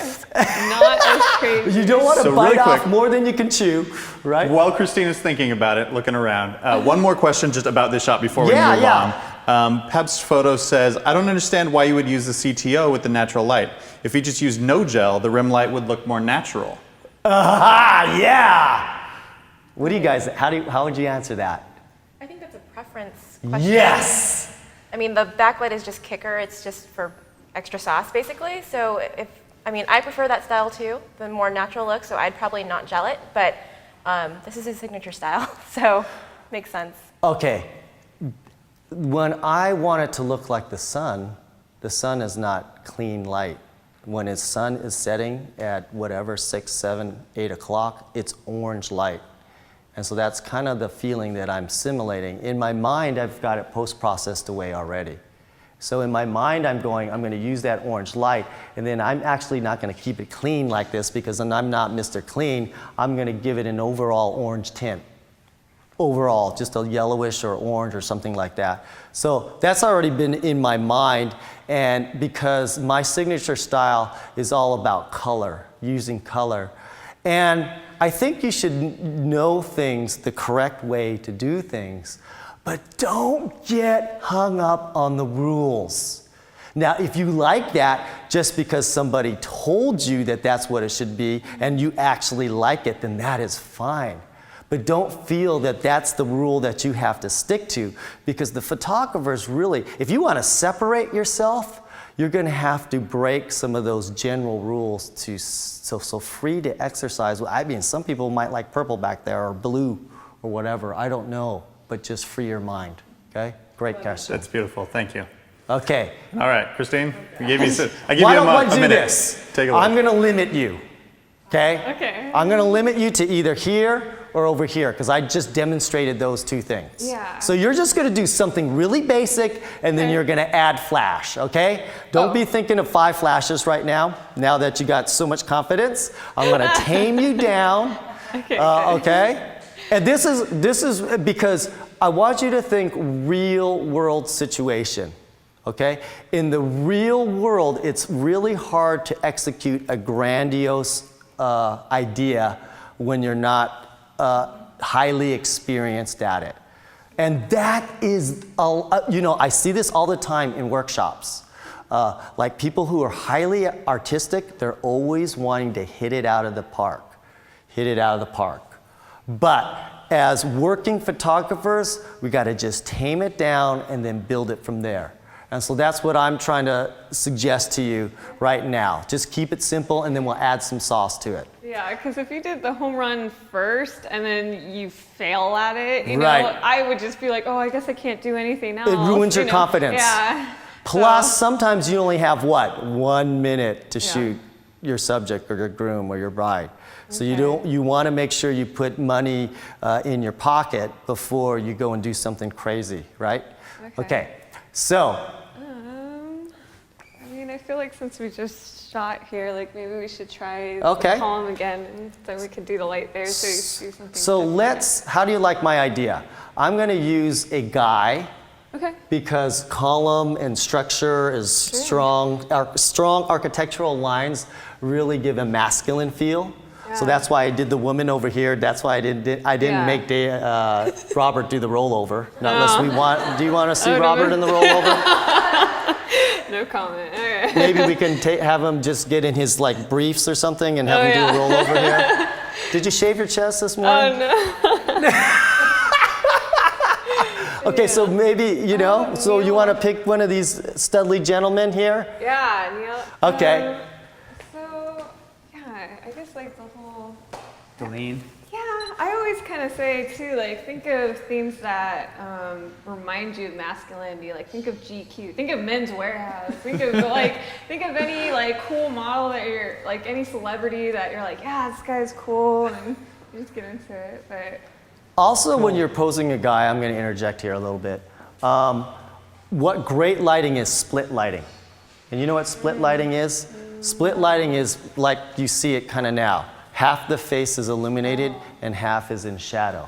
Not as crazy. You don't want to So bite really off quick. more than you can chew, right? While Christina's thinking about it, looking around, one more question just about this shot before we move Yeah. on. Peb's photo says, I don't understand why you would use the CTO with the natural light. If you just used no gel, the rim light would look more natural. Yeah. What do you guys? How would you answer that? I think that's a preference question. Yes. I mean, the backlight is just kicker. It's just for extra sauce, basically. So I prefer that style too, the more natural look. So I'd probably not gel it, but this is his signature style, so makes sense. Okay. When I want it to look like the sun is not clean light. When the sun is setting at whatever, 6, 7, 8 o'clock, it's orange light. And so that's kind of the feeling that I'm simulating. In my mind, I've got it post-processed away already. So in my mind, I'm going to use that orange light, and then I'm actually not going to keep it clean like this, because then I'm not Mr. Clean. I'm going to give it an overall orange tint. Overall, just a yellowish or orange or something like that. So that's already been in my mind, and because my signature style is all about color, using color. And I think you should know things, the correct way to do things, but don't get hung up on the rules. Now, if you like that just because somebody told you that that's what it should be and you actually like it, then that is fine. But don't feel that that's the rule that you have to stick to, because the photographers really, if you want to separate yourself, you're going to have to break some of those general rules to so free to exercise. I mean, some people might like purple back there or blue or whatever. I don't know, but just free your mind. Okay, great question. That's beautiful. Thank you. Okay, All right, Christine, I give you why a don't I do minute. this? Take a look. I'm going to limit you. Okay. Okay. I'm going to limit you to either here or over here because I just demonstrated those two things. Yeah. So you're just going to do something really basic and then Okay. you're going to add flash, okay? Don't be thinking of 5 flashes right now that you got so much confidence. I'm going to tame you down, okay? And this is because I want you to think real world situation, okay? In the real world, it's really hard to execute a grandiose idea when you're not highly experienced at it. And that is, I see this all the time in workshops. Like people who are highly artistic, they're always wanting to hit it out of the park. Hit it out of the park. But as working photographers, we got to just tame it down and then build it from there. And so that's what I'm trying to suggest to you right now. Just keep it simple and then we'll add some sauce to it. Yeah, because if you did the home run first and then you fail at it, you know, Right. I would just be like, oh, I guess I can't do anything else. It ruins you your know? confidence. Yeah. Plus, sometimes you only have what? 1 minute to Yeah. shoot your subject or your groom or your bride. So Okay. you want to make sure you put money in your pocket before you go and do something crazy, right? Okay. So, I mean, I feel like since we just shot here, like maybe we should try Okay. the column again, and then we could do the light there, so you see something. so different. how do you like my idea? I'm going to use a guy Okay. because column and structure is strong architectural lines really give a masculine feel. So Yeah. that's why I did the woman over here. That's why I didn't Yeah. make Robert do the rollover. Unless we want. Do you want to see Oh, no, Robert no. in the rollover? No comment. Okay. Maybe we can have him just get in his like briefs or something and have him do a rollover here. Did you shave your chest this morning? Oh no. Okay, so maybe So you want to pick one of these studly gentlemen here? Yeah, Neil. Okay. So, yeah, I guess like the whole. Deline. Yeah, I always kind of say too, like think of things that remind you of masculinity. Like think of GQ, think of Men's Warehouse, think of any like cool model that you're like any celebrity that you're like, yeah, this guy's cool, and you just get into it. But Also, when you're posing a guy, I'm going to interject here a little bit. What great lighting is split lighting. And you know what split lighting is? Split lighting is like you see it kind of now. Half the face is illuminated and half is in shadow.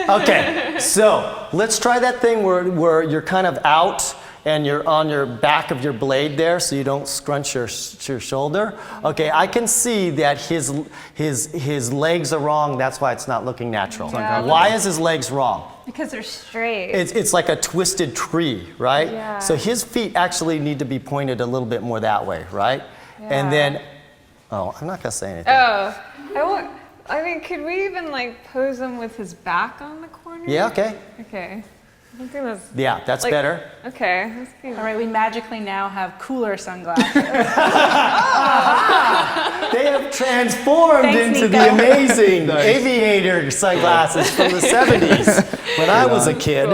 Okay, so let's try that thing where you're kind of out and you're on your back of your blade there so you don't scrunch your shoulder. Okay, I can see that his legs are wrong. That's why it's not looking natural. Yeah. Why is his legs wrong? because they're straight. It's like a twisted tree, right? Yeah. So his feet actually need to be pointed a little bit more that way, right? And Yeah. then, I'm not gonna say anything. I mean, could we even like pose him with his back on the corner? Yeah, okay. Okay. I think that's Yeah, that's like- better. okay. That's good. All right, we magically now have cooler sunglasses. They have transformed Thanks, into Nico. the amazing aviator sunglasses from the 70s when I was a kid.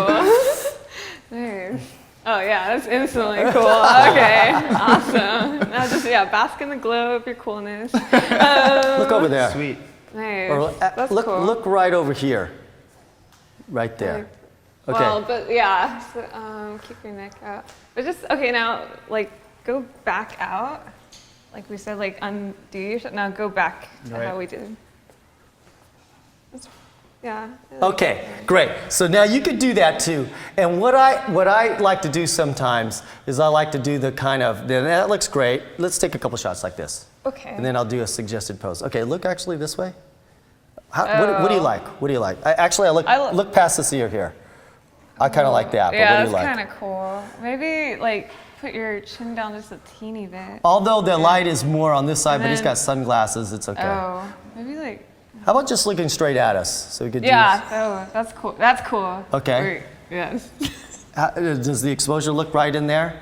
Nice. Oh yeah, that's instantly cool. Okay, awesome. Now just bask in the glow of your coolness. Look over there. Sweet. Nice. Or That's look, cool. look right over here. Right there. Okay. Well, but yeah, so, keep your neck out. But just, okay, now, like, go back out. Like we said, like, undo your shot. Now go back to Right. how we did. That's, yeah. Okay, great. So now you could do that too. And what I like to do sometimes is I like to do the kind of, that looks great. Let's take a couple shots like this. Okay. And then I'll do a suggested pose. Okay, look actually this way. What do you like? What do you like? Look past this ear here. I kind of like that, but Yeah, what do that's you like? kind of cool. Maybe, like, put your chin down just a teeny bit. Although the light is more on this side, And but he's then- got sunglasses, it's okay. Oh, maybe, like, How about just looking straight at us so we could yeah. Oh, that's cool. That's cool. Okay. Wait, yes. Does the exposure look right in there?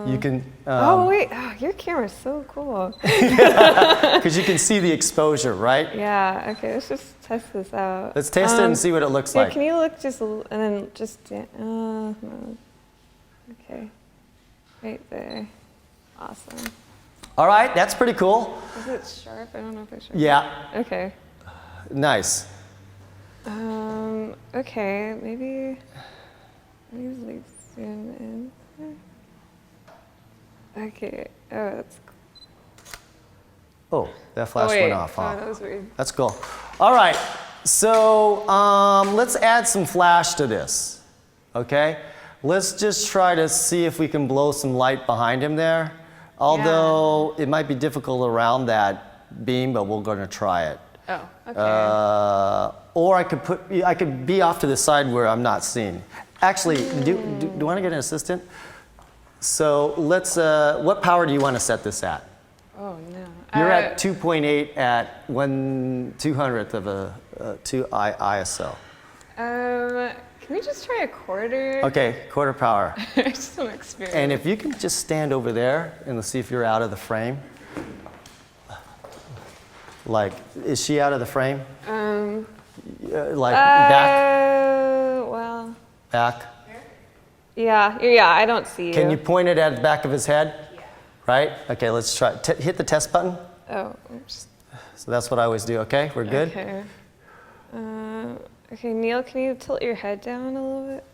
You can, Oh wait, oh, your camera's so cool. because you can see the exposure, right? Yeah. Okay, let's just test this out. Let's taste it and see what it looks Yeah, like. can you look just and then just no. Okay, right there. Awesome. All right, that's pretty cool. Is it sharp? I don't know if it's sharp. Yeah, Okay. nice. Okay, maybe like zoom in. Okay. Oh, that's. Oh, that flash wait. went off, huh? Oh, that was weird. That's cool. All right, so let's add some flash to this, okay? Let's just try to see if we can blow some light behind him there. Although it might be difficult around that beam, but we're going to try it. Oh, okay. Or I could be off to the side where I'm not seen. Actually, do you want to get an assistant? So let's, what power do you want to set this at? Oh no. You're at 2.8 at 1/200th of a 2 ISO. Can we just try a quarter? Okay, quarter power. Just some experience. And if you can just stand over there and let's see if you're out of the frame. Like, is she out of the frame? Like Well. back? Yeah, I don't see you. Can you point it at the back of his head? Yeah. Right? Okay, let's try. Hit the test button. Oh, oops. So that's what I always do, okay? We're good? Okay. Okay, Neil, can you tilt your head down a little bit?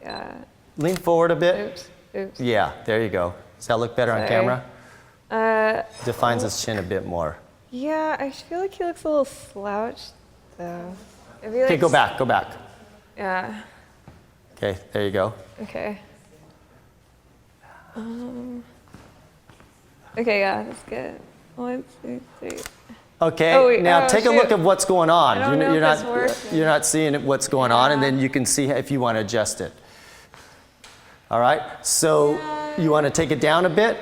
Yeah. Lean forward a bit. Oops. Yeah, there you go. Does that look better on Sorry. camera? Defines his chin a bit more. Yeah, I feel like he looks a little slouched, though. Okay, go back, go back. Yeah. Okay, there you go. Okay. Okay, yeah, that's good. 1, 2, 3. Okay, Oh, wait, now oh, take a look shoot. at what's going on. I don't know you're if this not works. you're not seeing what's going on, and then you can see if you want to adjust it. All right, so you want to take it down a bit,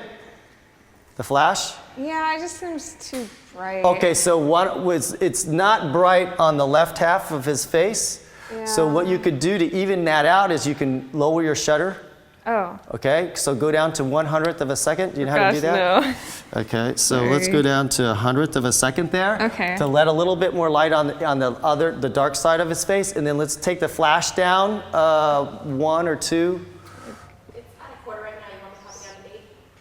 the flash. Yeah, it just seems too bright. Okay, so it's not bright on the left half of his face. So what you could do to even that out is you can lower your shutter. Oh. Okay, so go down to 1/100th of a second. Do you know how to do that? No. Okay, so let's go down to 1/100th of a second there. Okay. To let a little bit more light on the dark side of his face, and then let's take the flash down 1 or 2. It's at a quarter right now. You want to pop it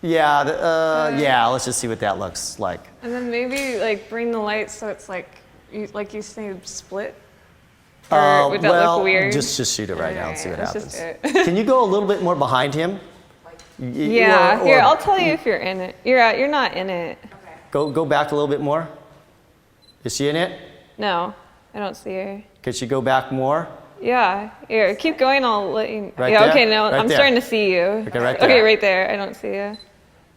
down to 8? Yeah, let's just see what that looks like. And then maybe like bring the light so it's like you say split. Or would that look weird? Just shoot it right now and see what Let's happens. just do it. Can you go a little bit more behind him? Yeah. Or- Here, I'll tell you if you're in it. You're not in it. Go back a little bit more. Is she in it? No, I don't see her. Could she go back more? Yeah. Here, keep going. I'll let you. Right yeah. there? Okay. No, Right I'm there. starting to see you. Okay, right there. Okay, right there. I don't see you.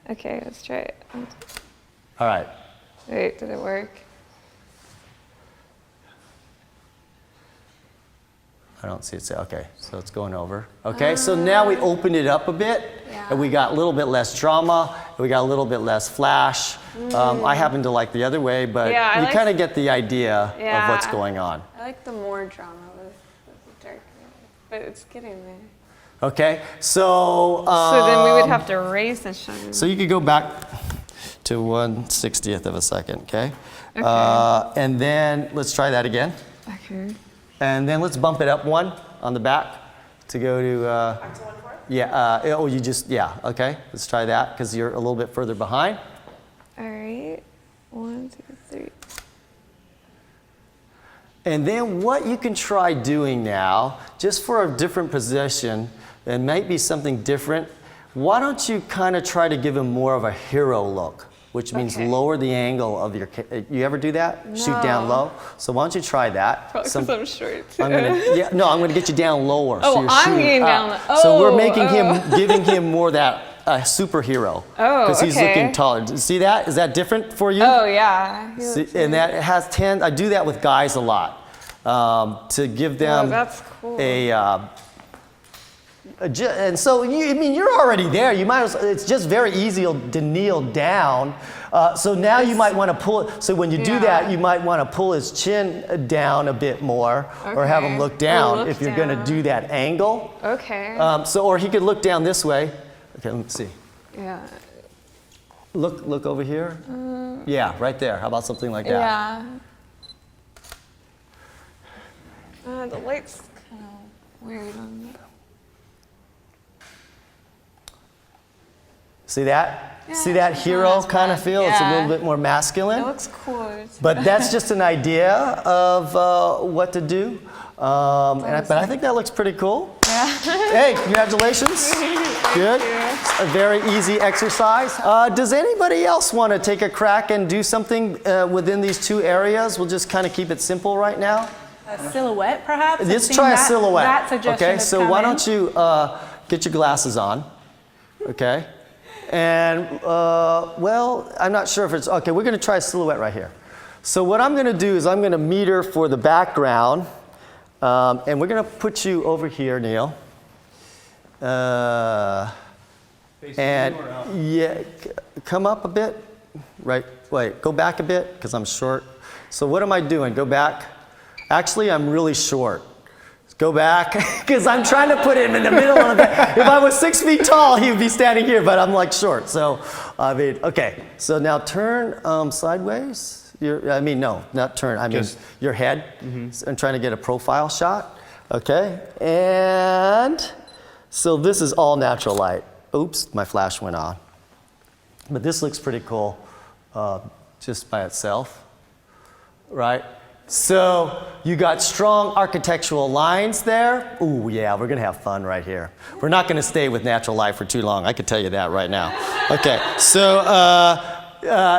Okay, let's try it. All right. Wait, did it work? I don't see it. Okay, so it's going over. Okay, so now we opened it up a bit, and we got a little bit less drama, and we got a little bit less flash. I happen to like the other way, but Yeah, I you like- kind of get the idea of what's Yeah. going on. I like the more drama with the dark, but it's getting there. Okay, so So then we would have to raise the shutter. so you could go back to 1/60th of a second. Okay, and then let's try that again. Okay. And then let's bump it up 1 on the back to go to, okay. Let's try that because you're a little bit further behind. All right. 1, 2, 3. And then what you can try doing now, just for a different position, and might be something different, why don't you kind of try to give him more of a hero look, which means Okay. lower the angle of your, you ever do that? Shoot down No. low? So why don't you try that? Probably because I'm short. I'm gonna get you down lower. Oh, you're I'm shooting getting up. down low. So we're Oh, making giving him more that superhero. Oh, Because he's okay. looking taller. See that? Is that different for you? Oh yeah. He See, looks and that has I do that with guys a lot to give them that's cool. and so you're already there. You might as it's just very easy to kneel down. So now you might want to pull. So when you do that, you might want to pull his chin down a bit more, or have him Okay. look down Look if you're going to down. do that angle. Okay. Or he could look down this way. Okay, let me see. Yeah. Look over here. Yeah, right there. How about something like that? Yeah. The light's kind of weird on me. See that? Yeah, See that it's hero not as kind of bad. feel? It's a Yeah. little bit more masculine. It looks cool. But that's just an idea of what to do. But I think that looks pretty cool. Yeah. Hey, congratulations. Good. It's a very easy exercise. Does anybody else want to take a crack and do something within these two areas? We'll just kind of keep it simple right now. A silhouette, perhaps? Let's I've try seen a that- silhouette. That suggestion Okay, has so come why in. don't you get your glasses on? Okay. And, well, I'm not sure if it's, okay, we're going to try a silhouette right here. So what I'm going to do is I'm going to meter for the background, and we're going to put you over here, Neil. And yeah, come up a bit. Right, wait, go back a bit, because I'm short. So what am I doing? Go back. Actually, I'm really short. Go back, because I'm trying to put him in the middle of the back. If I was 6 feet tall, he would be standing here, but I'm like short. So, I mean, okay. So now turn sideways. No, not turn. I mean, your head. I'm trying to get a profile shot. Okay, and so this is all natural light. Oops, my flash went on. But this looks pretty cool just by itself, right? So you got strong architectural lines there. Ooh, yeah, we're gonna have fun right here. We're not gonna stay with natural light for too long, I can tell you that right now. Okay, so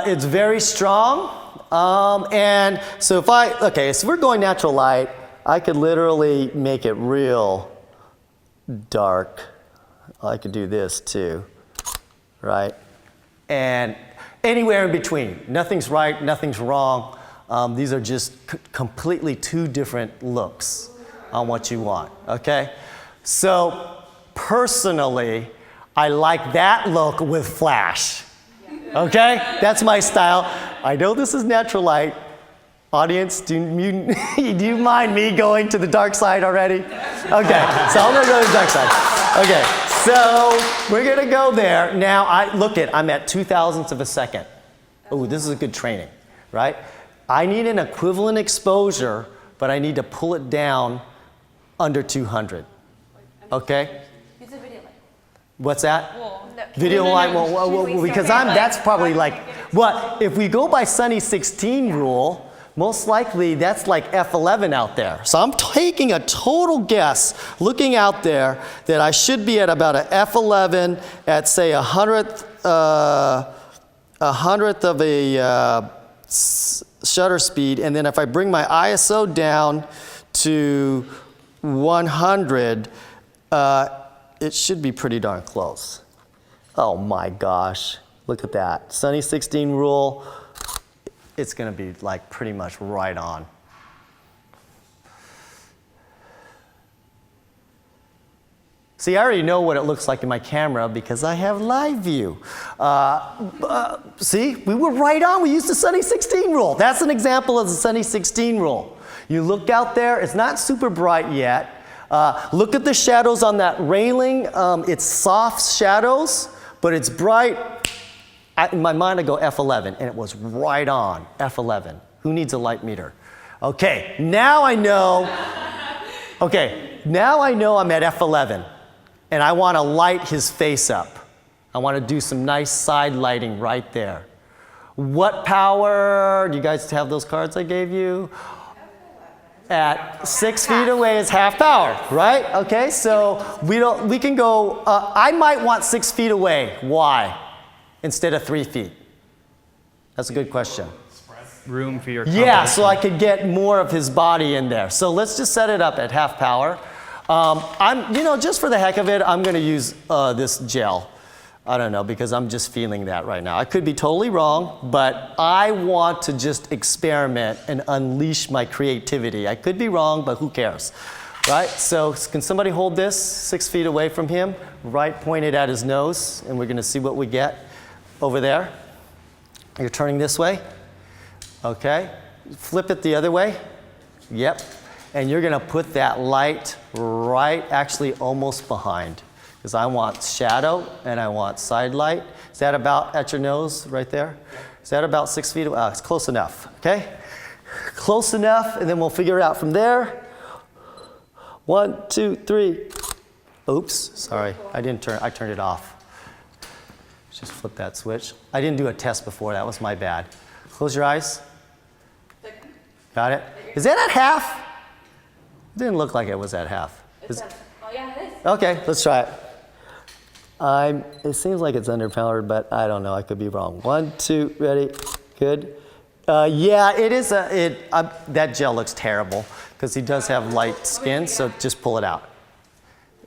it's very strong. And so so we're going natural light, I could literally make it real dark. I could do this too, right? And anywhere in between. Nothing's right, nothing's wrong. These are just completely two different looks on what you want, okay? So personally, I like that look with flash, okay? That's my style. I know this is natural light. Audience, do you mind me going to the dark side already? Okay, so I'm gonna go to the dark side. Okay, so we're gonna go there. Now, I'm at 2,000ths of a second. Oh, this is a good training, right? I need an equivalent exposure, but I need to pull it down under 200. Okay? Use a video light. What's that? No. Video light, well, because that's probably like, if we go by Sunny 16 rule, most likely that's like F11 out there. So I'm taking a total guess, looking out there, that I should be at about a F11 at say a hundredth of a shutter speed, and then if I bring my ISO down to 100, it should be pretty darn close. Oh my gosh, look at that. Sunny 16 rule, it's gonna be like pretty much right on. See, I already know what it looks like in my camera because I have live view. See, we were right on. We used the Sunny 16 rule. That's an example of the Sunny 16 rule. You look out there, it's not super bright yet. Look at the shadows on that railing. It's soft shadows, but it's bright. In my mind, I go F11, and it was right on, F11. Who needs a light meter? Okay, now I know I'm at F11. And I want to light his face up. I want to do some nice side lighting right there. What power? Do you guys have those cards I gave you? At 6 feet away is half power, right? Okay, so we can go, I might want 6 feet away. Why? Instead of 3 feet. That's a good question. Room for your Yeah, so I could get more of his body in there. So let's just set it up at half power. Just for the heck of it, I'm going to use this gel. I don't know, because I'm just feeling that right now. I could be totally wrong, but I want to just experiment and unleash my creativity. I could be wrong, but who cares, right? So can somebody hold this 6 feet away from him, right pointed at his nose, and we're going to see what we get over there. You're turning this way. Okay. Flip it the other way. Yep. And you're going to put that light right, actually almost behind. because I want shadow and I want side light. Is that about at your nose right there? Is that about 6 feet? It's close enough, okay? Close enough, and then we'll figure it out from there. 1, 2, 3. Oops, sorry, I turned it off. Just flip that switch. I didn't do a test before, that was my bad. Close your eyes. Got it? Is that at half? It didn't look like it was at half. Yeah, it is. Okay, let's try it. It seems like it's underpowered, but I don't know. I could be wrong. 1, 2, ready, good. Yeah, it is. That gel looks terrible because he does have light skin. So just pull it out.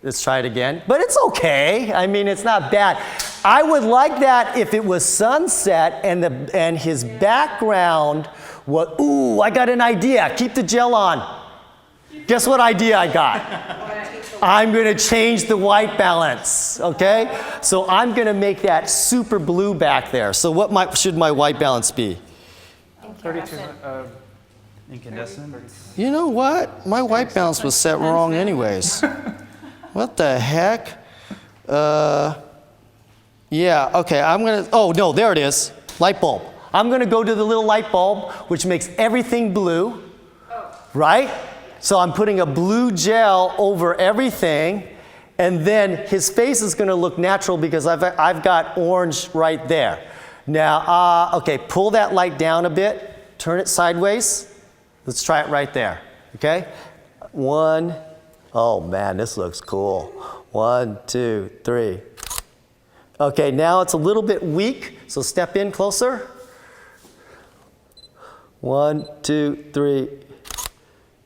Let's try it again. But it's okay. I mean, it's not bad. I would like that if it was sunset and his background was. Ooh, I got an idea. Keep the gel on. Guess what idea I got? I'm going to change the white balance, okay? So I'm going to make that super blue back there. So what should my white balance be? 32 incandescent. You know what? My white balance was set wrong anyways. What the heck? Yeah, okay, oh no, there it is. Light bulb. I'm going to go to the little light bulb, which makes everything blue, right? So I'm putting a blue gel over everything, and then his face is going to look natural because I've got orange right there. Now, okay, pull that light down a bit, turn it sideways. Let's try it right there, okay? 1, oh man, this looks cool. 1, 2, 3. Okay, now it's a little bit weak, so step in closer. 1, 2, 3.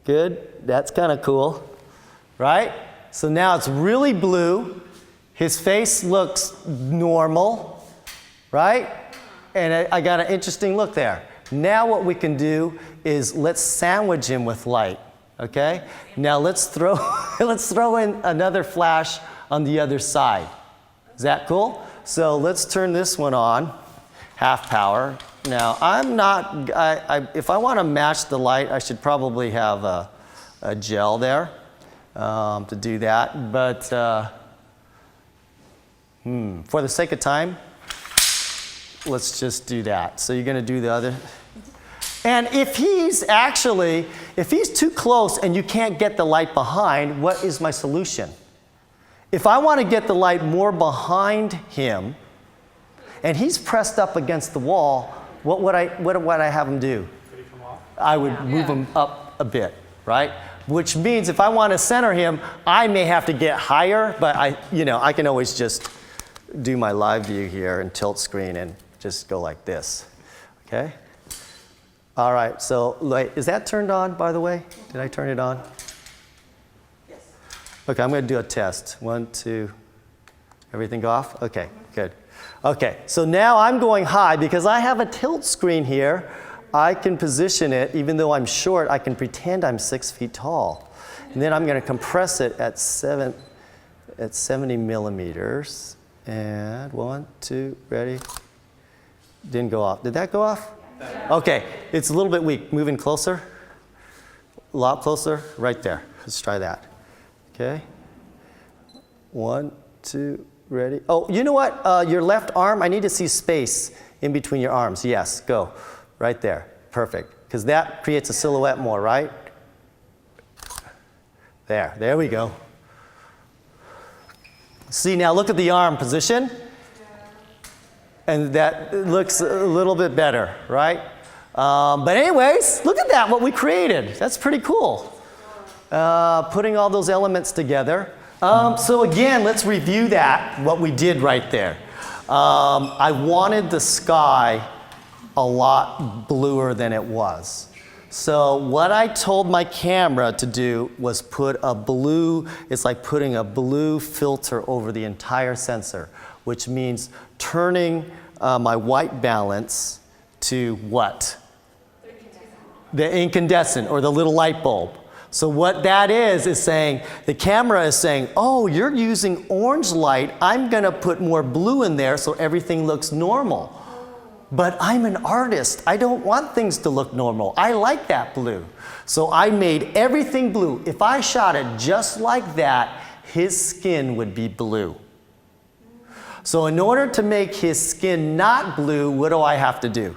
Good, that's kind of cool, right? So now it's really blue. His face looks normal, right? And I got an interesting look there. Now what we can do is let's sandwich him with light, okay? Now let's throw in another flash on the other side. Is that cool? So let's turn this one on, half power. Now, if I want to match the light, I should probably have a gel there to do that. But for the sake of time, let's just do that. So you're going to do the other. And if he's too close and you can't get the light behind, what is my solution? If I want to get the light more behind him, and he's pressed up against the wall, what would I have him do? I would move him up a bit, right? Which means if I want to center him, I may have to get higher, but I can always just do my live view here and tilt screen and just go like this, okay? All right, so is that turned on, by the way? Did I turn it on? Yes. Okay, I'm going to do a test. 1, 2, everything go off? Okay, good. Okay, so now I'm going high because I have a tilt screen here. I can position it, even though I'm short, I can pretend I'm 6 feet tall. And then I'm going to compress it at 70 millimeters. And 1, 2, ready? Didn't go off. Did that go off? Okay, it's a little bit weak. Moving closer. A lot closer. Right there. Let's try that. Okay. 1, 2, ready? Oh, you know what? Your left arm, I need to see space in between your arms. Yes, go. Right there. Perfect. Because that creates a silhouette more, right? There we go. See, now look at the arm position. And that looks a little bit better, right? But anyways, look at that, what we created. That's pretty cool. Putting all those elements together. So again, let's review that, what we did right there. I wanted the sky a lot bluer than it was. So what I told my camera to do was put a blue, it's like putting a blue filter over the entire sensor, which means turning my white balance to what? The incandescent, or the little light bulb. So what that is saying, the camera is saying, oh, you're using orange light, I'm gonna put more blue in there so everything looks normal. But I'm an artist, I don't want things to look normal. I like that blue. So I made everything blue. If I shot it just like that, his skin would be blue. So in order to make his skin not blue, what do I have to do?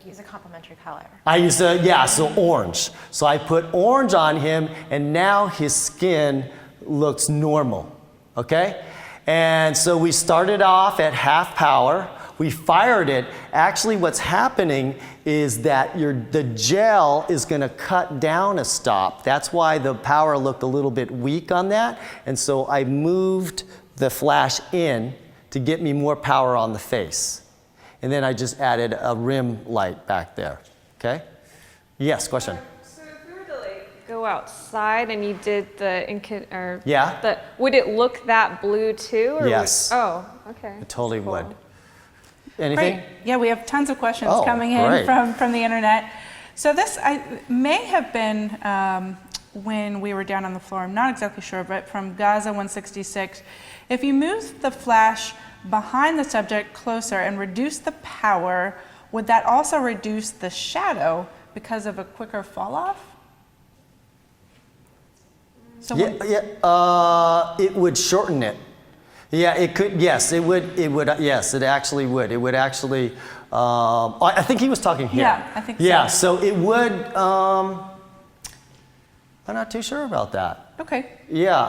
Use a complementary color. I use so orange. So I put orange on him, and now his skin looks normal, okay? And so we started off at half power. We fired it. Actually, what's happening is that the gel is going to cut down a stop. That's why the power looked a little bit weak on that. And so I moved the flash in to get me more power on the face. And then I just added a rim light back there, okay? Yes, question? So if we were to like go outside and you did the Yeah. would it look that blue too? Or Yes. Okay. It totally Cool. would. Anything? Great. Yeah, we have tons of questions Oh, coming in great. from the internet. So this may have been when we were down on the floor. I'm not exactly sure, but from Gaza 166. If you move the flash behind the subject closer and reduce the power, would that also reduce the shadow because of a quicker fall off? So It would shorten it. Yeah, it could. Yes, it would. It would. Yes, it actually would. It would actually. I think he was talking here. Yeah, I think so. Yeah, so it would. I'm not too sure about that. Okay. Yeah.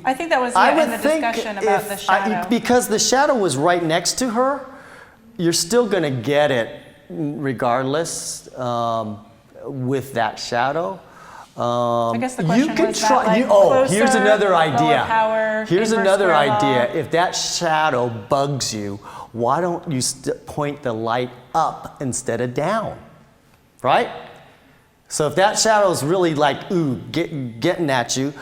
I think that was in the discussion about the shadow. Because the shadow was right next to her, you're still going to get it regardless with that shadow. I guess the question you could was try. that, like, Here's closer, another lower idea. power, Here's inverse another square law. idea. If that shadow bugs you, why don't you point the light up instead of down? Right? So if that shadow is really like, getting at you,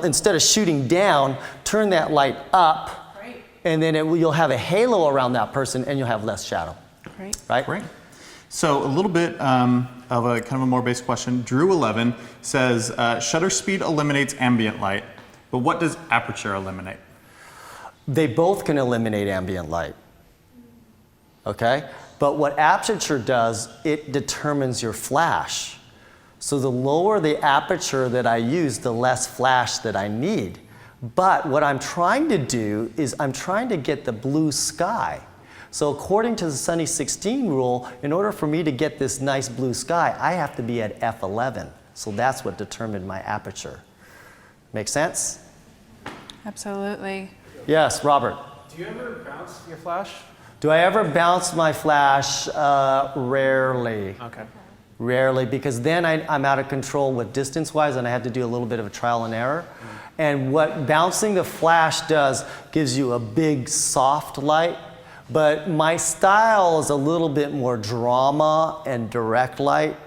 instead of shooting down, turn that light up. Great. And then you'll have a halo around that person and you'll have less shadow. Great. Right? Great. So a little bit of a kind of a more basic question. Drew11 says, shutter speed eliminates ambient light, but what does aperture eliminate? They both can eliminate ambient light. Okay? But what aperture does, it determines your flash. So the lower the aperture that I use, the less flash that I need. But what I'm trying to do is I'm trying to get the blue sky. So according to the Sunny 16 rule, in order for me to get this nice blue sky, I have to be at f11. So that's what determined my aperture. Make sense? Absolutely. Yes, Robert. Do you ever bounce your flash? Do I ever bounce my flash? Rarely. Okay. Rarely, because then I'm out of control with distance-wise, and I had to do a little bit of a trial and error. And what bouncing the flash does gives you a big, soft light. But my style is a little bit more drama and direct light.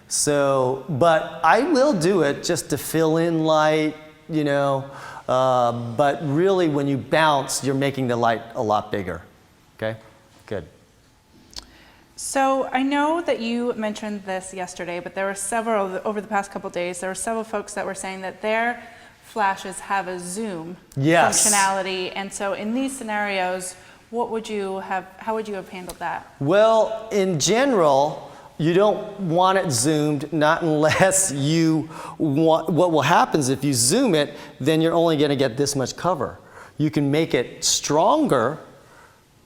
So, but I will do it just to fill in light, you know. But really, when you bounce, you're making the light a lot bigger. Okay? Good. So I know that you mentioned this yesterday, but there were several, over the past couple days, there were several folks that were saying that their flashes have a zoom Yes. functionality. And so in these scenarios, how would you have handled that? Well, in general, you don't want it zoomed, not unless you want. What will happen is if you zoom it, then you're only going to get this much cover. You can make it stronger,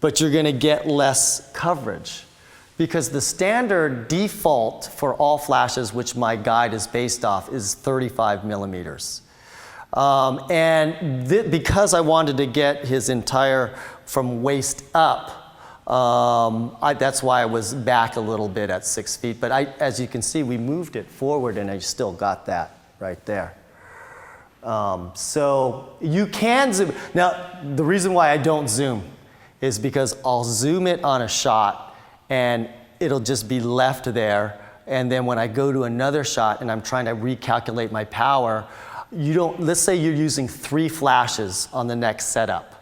but you're going to get less coverage. Because the standard default for all flashes, which my guide is based off, is 35 millimeters. Because I wanted to get his entire from waist up, that's why I was back a little bit at 6 feet. But as you can see, we moved it forward and I still got that right there. So you can zoom. Now, the reason why I don't zoom is because I'll zoom it on a shot and it'll just be left there. And then when I go to another shot and I'm trying to recalculate my power, let's say you're using 3 flashes on the next setup,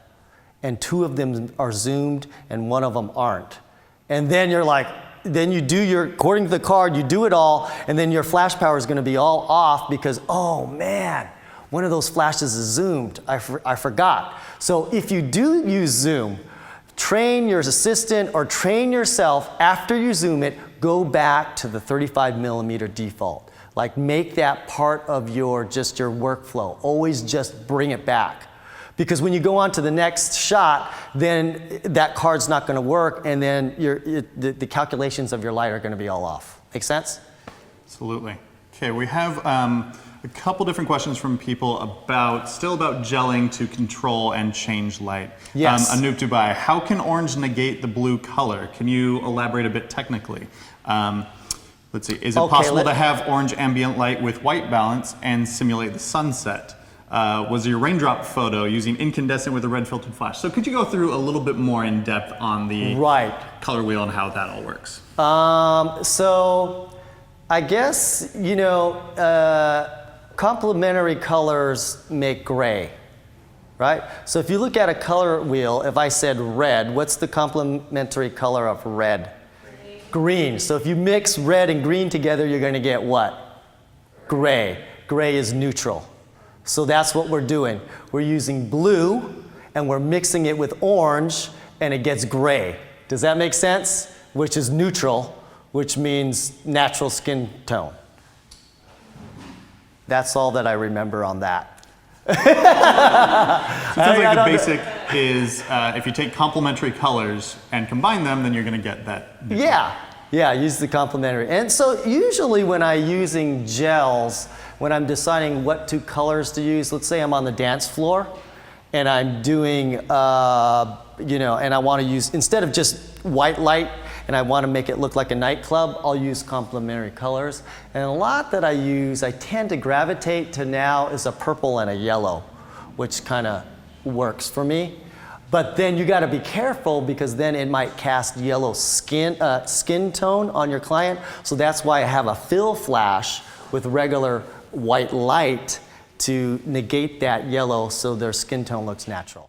and 2 of them are zoomed and 1 of them aren't. And then you're like, then you do according to the card, you do it all, and then your flash power is going to be all off because, oh man, one of those flashes is zoomed. I forgot. So if you do use zoom, train your assistant or train yourself after you zoom it, go back to the 35 millimeter default. Like make that part of your workflow. Always just bring it back. Because when you go on to the next shot, then that card's not going to work, and then the calculations of your light are going to be all off. Make sense? Absolutely. Okay, we have a couple different questions from people still about gelling to control and change light. Yes. Anoop Dubai, how can orange negate the blue color? Can you elaborate a bit technically? Let's see, is it possible to have orange ambient light with white balance and simulate the sunset? Was your raindrop photo using incandescent with a red filtered flash? So could you go through a little bit more in depth on the color wheel and how that all works? So I guess, complementary colors make gray, right? So if you look at a color wheel, if I said red, what's the complementary color of red? Green. So if you mix red and green together, you're going to get what? Gray. Gray is neutral. So that's what we're doing. We're using blue and we're mixing it with orange and it gets gray. Does that make sense? Which is neutral, which means natural skin tone. That's all that I remember on that. So it sounds like the basic is if you take complementary colors and combine them, then you're going to get that. Yeah, use the complementary. And so usually when I'm using gels, when I'm deciding what two colors to use, let's say I'm on the dance floor and I'm doing, and I want to use, instead of just white light, and I want to make it look like a nightclub, I'll use complementary colors. And a lot that I tend to gravitate to now is a purple and a yellow, which kind of works for me. But then you got to be careful because then it might cast yellow skin tone on your client. So that's why I have a fill flash with regular white light to negate that yellow so their skin tone looks natural.